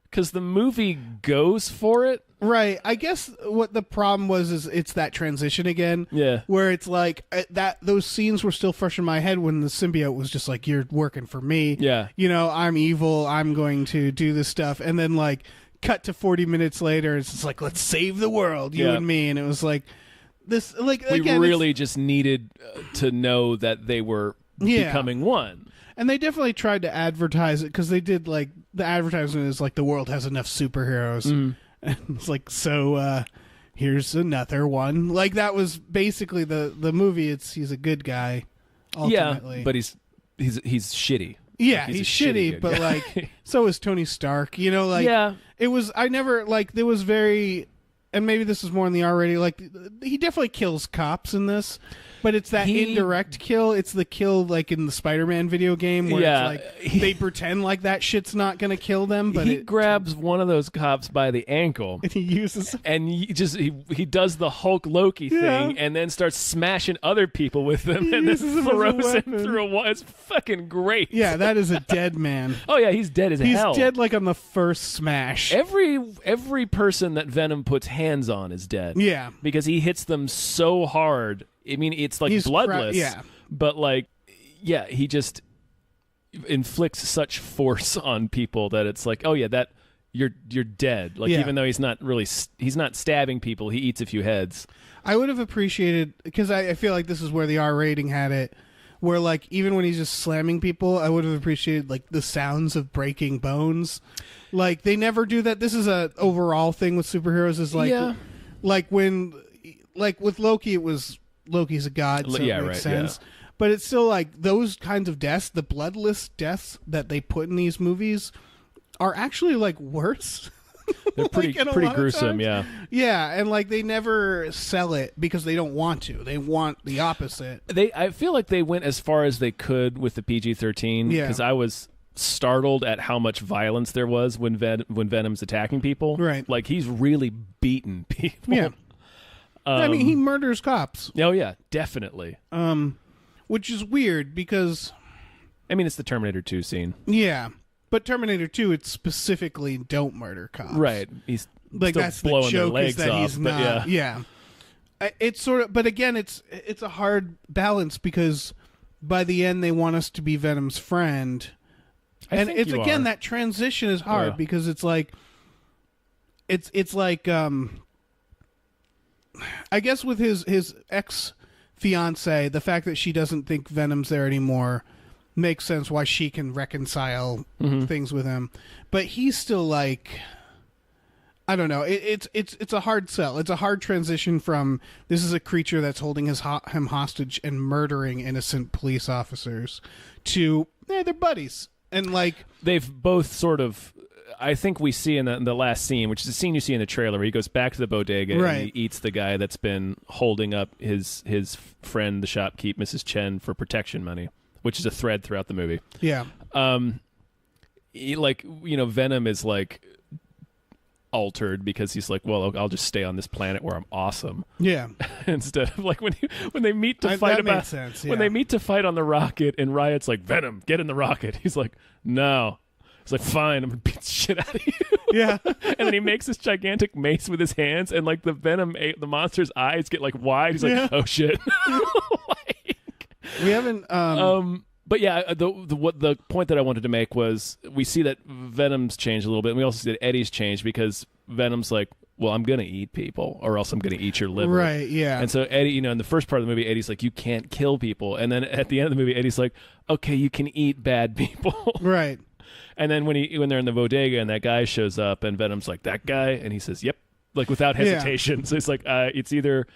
because the movie goes for it. Right. I guess what the problem was is it's that transition again. Yeah. Where it's that those scenes were still fresh in my head when the symbiote was just like, "You're working for me." Yeah. I'm evil. I'm going to do this stuff. And then cut to 40 minutes later, it's just like, "Let's save the world, you and me." And it was this, we again, really just needed to know that they were becoming one. And they definitely tried to advertise it, because they did the advertisement is the world has enough superheroes. Mm. And it's so here's another one. That was basically the movie. He's a good guy, ultimately. Yeah, but he's shitty. Yeah, he's shitty, but so is Tony Stark. It was, I never, there was very, and maybe this is more in the R rating, he definitely kills cops in this, but it's that indirect kill. It's the kill in the Spider-Man video game where it's they pretend that shit's not going to kill them, but he grabs one of those cops by the ankle and he uses, and he does the Hulk Loki thing, and then starts smashing other people with them, and then throws him through a wall. It's fucking great. Yeah, that is a dead man. Oh yeah, he's dead as hell. He's dead on the first smash. Every person that Venom puts hands on is dead. Yeah, because he hits them so hard. I mean, it's bloodless, but he just inflicts such force on people that it's that you're dead. Even though he's not stabbing people, he eats a few heads. I would have appreciated, because I feel like this is where the R rating had it, where even when he's just slamming people, I would have appreciated the sounds of breaking bones. They never do that. This is a overall thing with superheroes. Is when with Loki, it was. Loki's a god, so it makes sense. Yeah. But it's still those kinds of deaths, the bloodless deaths that they put in these movies, are actually worse They're pretty in a pretty lot of gruesome, times. yeah. Yeah, and like they never sell it because they don't want to. They want the opposite. I feel like they went as far as they could with the PG-13 Yeah. because I was startled at how much violence there was when Venom's attacking people. Right. Like he's really beating people. Yeah. I mean, he murders cops. Oh yeah, definitely. Which is weird because I mean, it's the Terminator 2 scene. yeah, but Terminator 2 it's specifically don't murder cops. Right. He's Like still that's blowing the their joke legs is that off, he's but not. yeah. It's sort of, but again, it's a hard balance because by the end they want us to be Venom's friend, and think it's you again are. that transition is hard Yeah. because it's like, it's like I guess with his ex fiance, the fact that she doesn't think Venom's there anymore makes sense why she can reconcile things with him, but he's still like. I don't know. It's a hard sell. It's a hard transition from this is a creature that's holding him hostage and murdering innocent police officers to they're buddies and like They've both sort of. I think we see in the last scene, which is a scene you see in the trailer, where he goes back to the bodega Right. and he eats the guy that's been holding up his friend, the shopkeep, Mrs. Chen, for protection money, which is a thread throughout the movie. yeah Venom is like altered because he's like, well, I'll just stay on this planet where I'm awesome. yeah Instead of like when they meet to That fight made about sense, when yeah. they meet to fight on the rocket and Riot's like, Venom, get in the rocket. He's like, no. He's like, fine, I'm gonna beat the shit out of you. yeah And then he makes this gigantic mace with his hands, and like the monster's eyes get like wide. He's like, Yeah. oh shit. we haven't But yeah, the point that I wanted to make was we see that Venom's changed a little bit, and we also see that Eddie's changed because Venom's like, well, I'm gonna eat people, or else I'm gonna eat your liver. right yeah And so Eddie, in the first part of the movie, Eddie's like, you can't kill people, and then at the end of the movie, Eddie's like, okay, you can eat bad people. right And then when they're in the bodega and that guy shows up and Venom's like, that guy, and he says, yep, like without hesitation. So it's like it's either.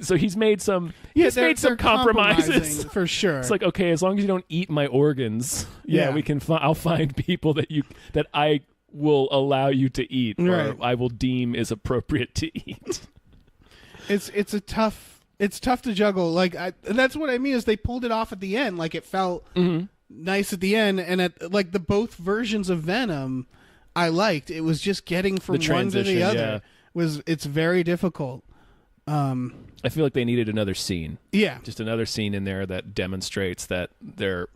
So he's made some. He's they're made some compromising, compromises for sure. It's like, okay, as long as you don't eat my organs, Yeah. we can. I'll find people that I will allow you to eat, Right. or I will deem is appropriate to eat. it's tough to juggle. Like that's what I mean is they pulled it off at the end. Like it felt nice at the end, and at like the both versions of Venom, I liked. It was just getting from The one to the transition, other. yeah. It's very difficult. I feel like they needed another scene. Yeah, Just another scene in there that demonstrates that they're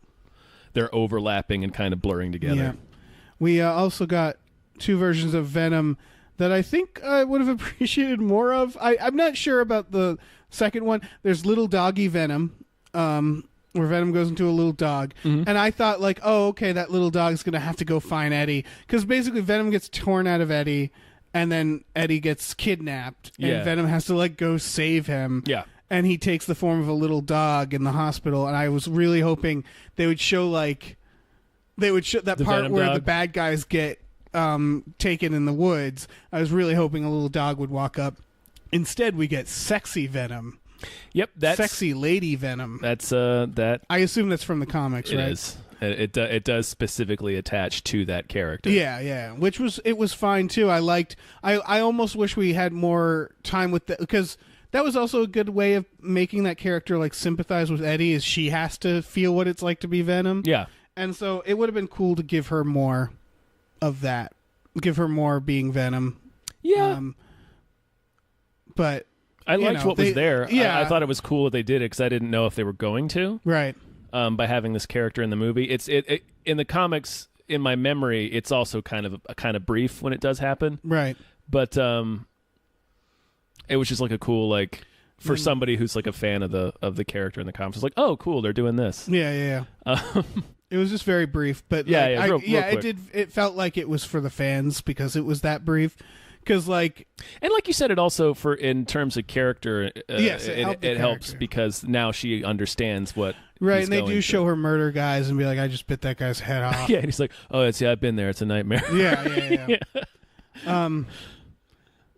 overlapping and kind of blurring together. yeah. We also got two versions of Venom that I think I would have appreciated more of. I'm not sure about the second one. There's Little Doggy Venom, where Venom goes into a little dog. And I thought, like, oh, okay, that little dog's going to have to go find Eddie. Because basically Venom gets torn out of Eddie, and then Eddie gets kidnapped. And Yeah. Venom has to, like, go save him. Yeah. And he takes the form of a little dog in the hospital. And I was really hoping they would show, like... They would show that The part Venom where dog? the bad guys get taken in the woods. I was really hoping a little dog would walk up. Instead, we get sexy Venom. Yep, that's Sexy lady Venom. That's that I assume that's from the comics, it right? is. It does specifically attach to that character. Yeah. Which was fine too. I liked. I almost wish we had more time with the because that was also a good way of making that character like sympathize with Eddie. Is she has to feel what it's like to be Venom? Yeah. And so it would have been cool to give her more of that. Give her more being Venom. Yeah. But I you liked know, what was they- there. yeah. I thought it was cool that they did it because I didn't know if they were going to. right. By having this character in the movie, it in the comics. In my memory, it's also kind of brief when it does happen. Right. But it was just like a cool for somebody who's like a fan of the character in the comics. It's like, oh, cool, they're doing this. Yeah. It was just very brief, but Yeah, like, yeah, real it quick. did. It felt like it was for the fans because it was that brief. Because like, And like you said, it also in terms of character, Yes, it helped the helps character. because now she understands what right, he's and they going do through. show her murder guys and be like, "I just bit that guy's head off." Yeah, and he's like, oh, I've been there. It's a nightmare. yeah.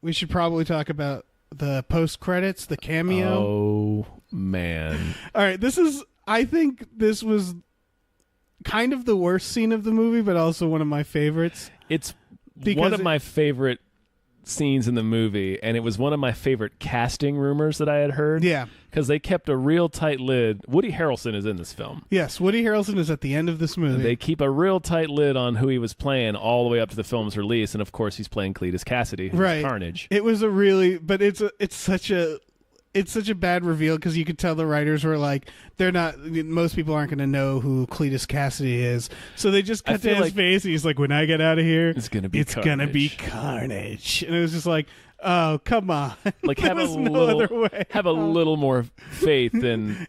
We should probably talk about the post credits, the cameo. Oh man. All right, I think this was kind of the worst scene of the movie, but also one of my favorites. It's one of my favorite scenes in the movie, and it was one of my favorite casting rumors that I had heard. Yeah. Because they kept a real tight lid. Woody Harrelson is in this film. Yes, Woody Harrelson is at the end of this movie. They keep a real tight lid on who he was playing all the way up to the film's release, and of course he's playing Cletus Cassidy, who's Carnage. It was it's such a bad reveal because you could tell the writers were like, most people aren't going to know who Cletus Cassidy is, so they just cut to his face and he's like, when I get out of here, it's gonna be Carnage, and it was just like, oh, come on. Like have a little more faith in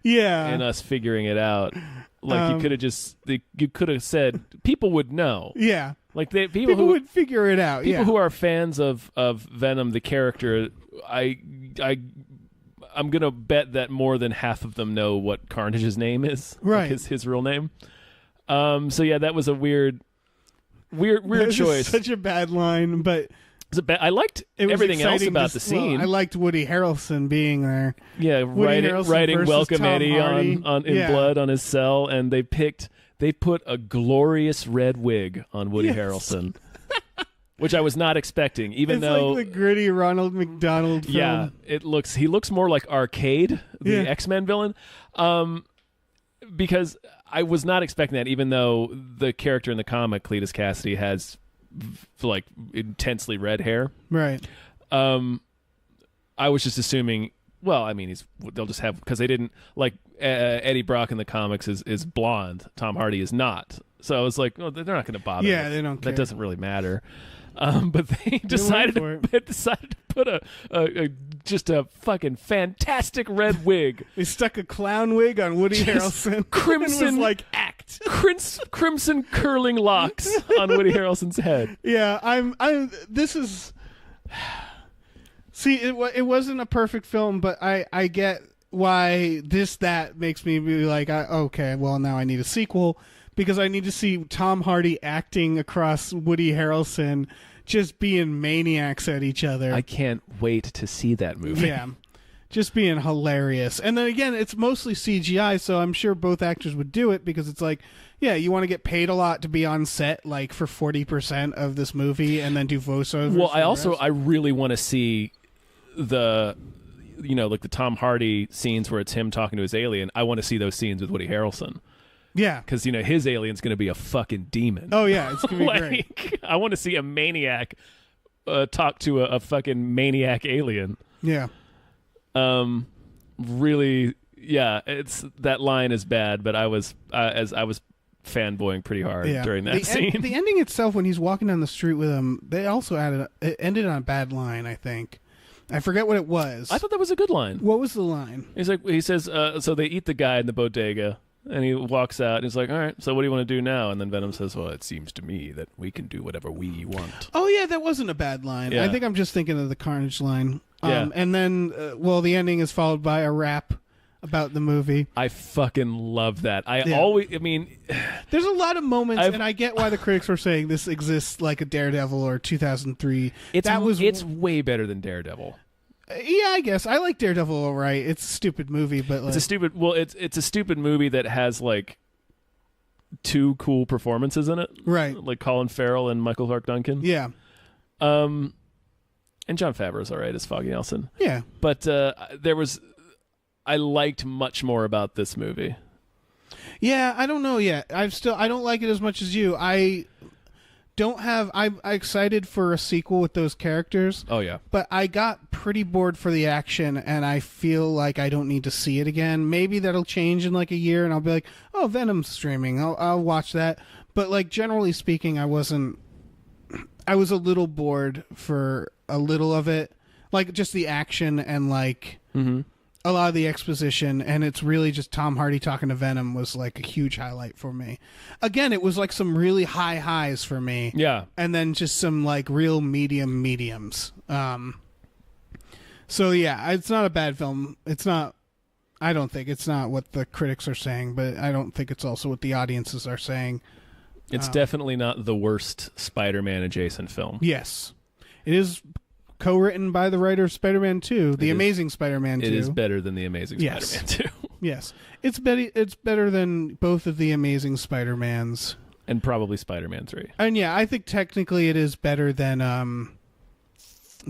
us figuring it out. Like you could have said people would know. Yeah. Like people who who would figure it out. People who are fans of Venom the character, I'm gonna bet that more than half of them know what Carnage's name is. Right. Like his real name. So yeah, that was a weird choice. Such a bad line, but I liked everything else about the scene. I liked Woody Harrelson being there. Yeah, writing "Welcome Tom Eddie" Hardy. in blood on his cell, and they put a glorious red wig on Woody Harrelson, which I was not expecting. Even though like the gritty Ronald McDonald film. Yeah, he looks more like Arcade, the X-Men villain, because I was not expecting that. Even though the character in the comic, Cletus Cassidy, has like intensely red hair, right? I was just assuming. Well, I mean, they'll just have, because they didn't like Eddie Brock in the comics is blonde. Tom Hardy is not. So I was like, oh, they're not going to bother. Yeah, they don't care. That doesn't really matter. But they decided to put just a fucking fantastic red wig. They stuck a clown wig on Woody Harrelson. Crimson, was like, act. Crimson curling locks on Woody Harrelson's head. Yeah, this is. See, it wasn't a perfect film, but I get why that makes me be like, okay, well, now I need a sequel, because I need to see Tom Hardy acting across Woody Harrelson just being maniacs at each other. I can't wait to see that movie. Yeah, just being hilarious. And then again, it's mostly CGI, so I'm sure both actors would do it, because it's like, yeah, you want to get paid a lot to be on set, like for 40% of this movie, and then do voiceovers. Well, I really want to see like the Tom Hardy scenes where it's him talking to his alien. I want to see those scenes with Woody Harrelson. Yeah, because his alien's going to be a fucking demon. Oh yeah, it's going to be great. I want to see a maniac talk to a fucking maniac alien. Yeah. Really, yeah. It's that line is bad, but I was fanboying pretty hard during that scene. The ending itself, when he's walking down the street with him, they also it ended on a bad line, I think. I forget what it was. I thought that was a good line. What was the line? He says, so they eat the guy in the bodega, and he walks out, and he's like, all right, so what do you want to do now? And then Venom says, well, it seems to me that we can do whatever we want. Oh, yeah, that wasn't a bad line. Yeah. I think I'm just thinking of the Carnage line. Yeah. And then, the ending is followed by a rap about the movie. I fucking love that. There's a lot of moments, and I get why the critics were saying this exists like a Daredevil or 2003. It's way better than Daredevil. Yeah, I guess I like Daredevil. All right, it's a stupid movie, but like, it's a stupid movie that has like two cool performances in it, right? Like Colin Farrell and Michael Clark Duncan. Yeah. And Jon Favreau's all right as Foggy Nelson. Yeah, but I liked much more about this movie. Yeah, I don't know yet. I don't like it as much as you. I'm excited for a sequel with those characters. Oh yeah. But I got pretty bored for the action, and I feel like I don't need to see it again. Maybe that'll change in like a year, and I'll be like, oh, Venom's streaming. I'll watch that. But like generally speaking, I was a little bored for a little of it. Like just the action and like a lot of the exposition, and it's really just Tom Hardy talking to Venom was like a huge highlight for me. Again, it was like some really high highs for me. Yeah. And then just some like real mediums. So yeah, it's not a bad film. I don't think it's not what the critics are saying, but I don't think it's also what the audiences are saying. It's definitely not the worst Spider-Man adjacent film. Yes. It is co-written by the writer of Spider-Man 2, The Amazing Spider-Man 2. It is better than The Amazing Spider-Man 2. Yes. It's better than both of the Amazing Spider-Mans. And probably Spider-Man 3. And yeah, I think technically it is better than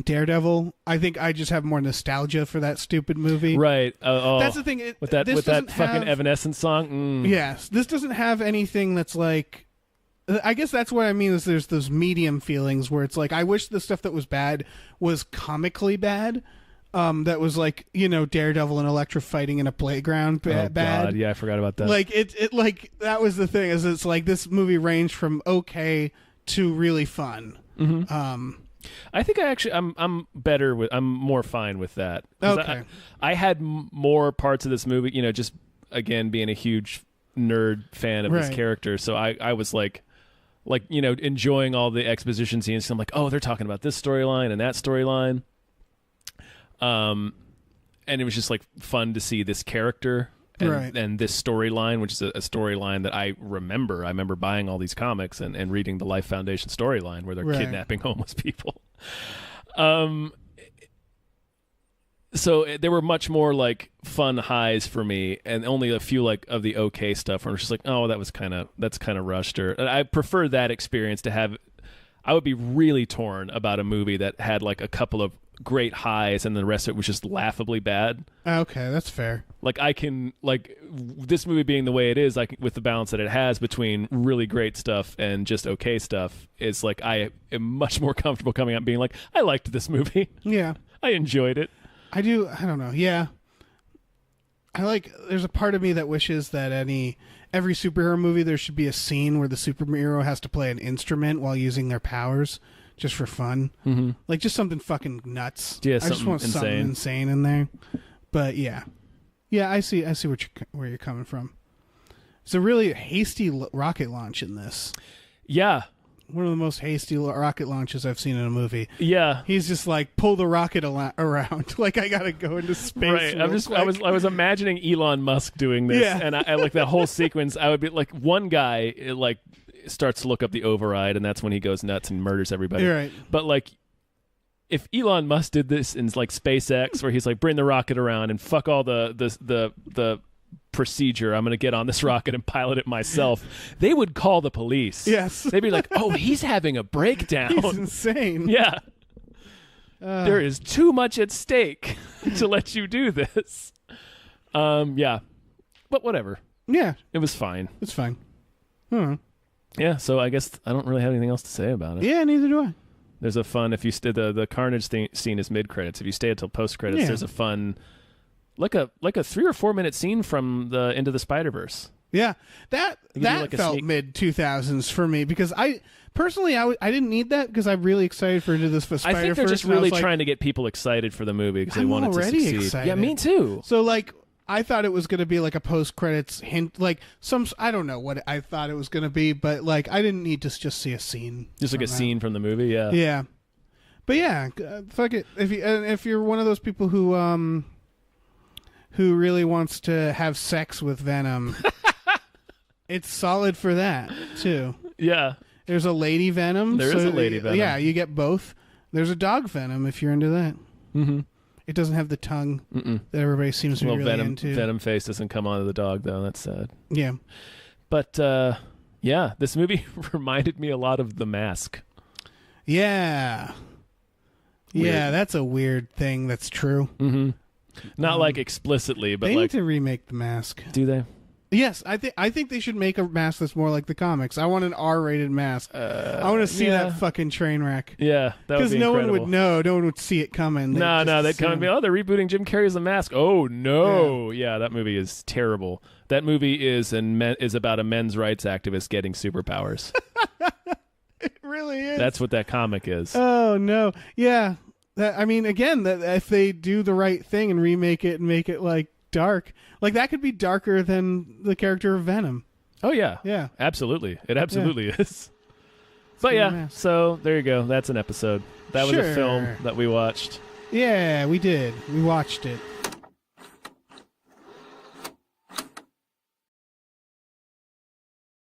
Daredevil. I think I just have more nostalgia for that stupid movie. Right. That's the thing. With that fucking Evanescence song? Yes. This doesn't have anything that's like... I guess that's what I mean is there's those medium feelings where it's like, I wish the stuff that was bad was comically bad. That was like, Daredevil and Elektra fighting in a playground bad. God, yeah, I forgot about that. Like it like that was the thing is it's like this movie ranged from okay to really fun. Mm-hmm. I think I'm more fine with that. Okay. I had more parts of this movie, just again being a huge nerd fan of this character, so I was like enjoying all the exposition scenes. So I'm like, oh, they're talking about this storyline and that storyline. And it was just like fun to see this character and this storyline, which is a storyline that I remember. I remember buying all these comics and reading the Life Foundation storyline where they're kidnapping homeless people. So there were much more like fun highs for me, and only a few like of the okay stuff where it's just like, oh, that's kind of rushed. Or I prefer that experience to have. I would be really torn about a movie that had like a couple of great highs and the rest of it was just laughably bad. Okay, that's fair. Like I can this movie being the way it is, like with the balance that it has between really great stuff and just okay stuff, is like I am much more comfortable coming out and being like, I liked this movie. Yeah, I enjoyed it. I do. I don't know. Yeah, there's a part of me that wishes that every superhero movie there should be a scene where the superhero has to play an instrument while using their powers. Just for fun. Mm-hmm. Like, just something fucking nuts. Yeah, I just want something insane in there. But, yeah. Yeah, I see where you're coming from. It's a really hasty rocket launch in this. Yeah. One of the most hasty rocket launches I've seen in a movie. Yeah. He's just like, pull the rocket around. Like, I gotta go into space. Right. I was imagining Elon Musk doing this. Yeah. And I like that whole sequence. I would be like, one guy, starts to look up the override, and that's when he goes nuts and murders everybody. Right. But like, if Elon Musk did this in like SpaceX, where he's like, bring the rocket around and fuck all the procedure, I'm gonna get on this rocket and pilot it myself, they would call the police. Yes. They'd be like, oh, he's having a breakdown. He's insane. Yeah. There is too much at stake to let you do this. Yeah. But whatever. Yeah. It was fine. It's fine. Yeah, so I guess I don't really have anything else to say about it. Yeah, neither do I. There's a fun, if you the Carnage scene is mid credits. If you stay until post credits, there's a fun, like a 3 or 4 minute scene from the Into the Spider-Verse. Yeah, that like felt mid 2000s for me because I personally I didn't need that because I'm really excited for Into the Spider-Verse. I think they're just really trying to get people excited for the movie because they want it to succeed. Excited. Yeah, me too. So like, I thought it was going to be like a post-credits hint, like I don't know what I thought it was going to be, but like I didn't need to just see a scene. Just like a scene from the movie, yeah. Yeah. But yeah, fuck it. If you're one of those people who really wants to have sex with Venom, it's solid for that too. Yeah. There's a lady Venom. There is a lady Venom. Yeah, you get both. There's a dog Venom if you're into that. Mm-hmm. It doesn't have the tongue that everybody seems to be really into. Venom face doesn't come onto the dog, though. That's sad. Yeah. But, yeah, this movie reminded me a lot of The Mask. Yeah. Weird. Yeah, that's a weird thing that's true. Mm-hmm. Not like explicitly, but they like... need to remake The Mask. Do they? Yes, I think they should make a mask that's more like the comics. I want an R-rated mask. I want to see that fucking train wreck. Yeah, that would be incredible. Because no one would know. No one would see it coming. They'd come and be, oh, they're rebooting Jim Carrey's The Mask. Oh, no. Yeah, that movie is terrible. That movie is about a men's rights activist getting superpowers. It really is. That's what that comic is. Oh, no. Yeah. Again, if they do the right thing and remake it and make it like dark, like that could be darker than the character of Venom. Oh yeah, yeah, absolutely. It absolutely is. But yeah, so there you go. That's an episode. That was a film that we watched. Yeah, we did. We watched it.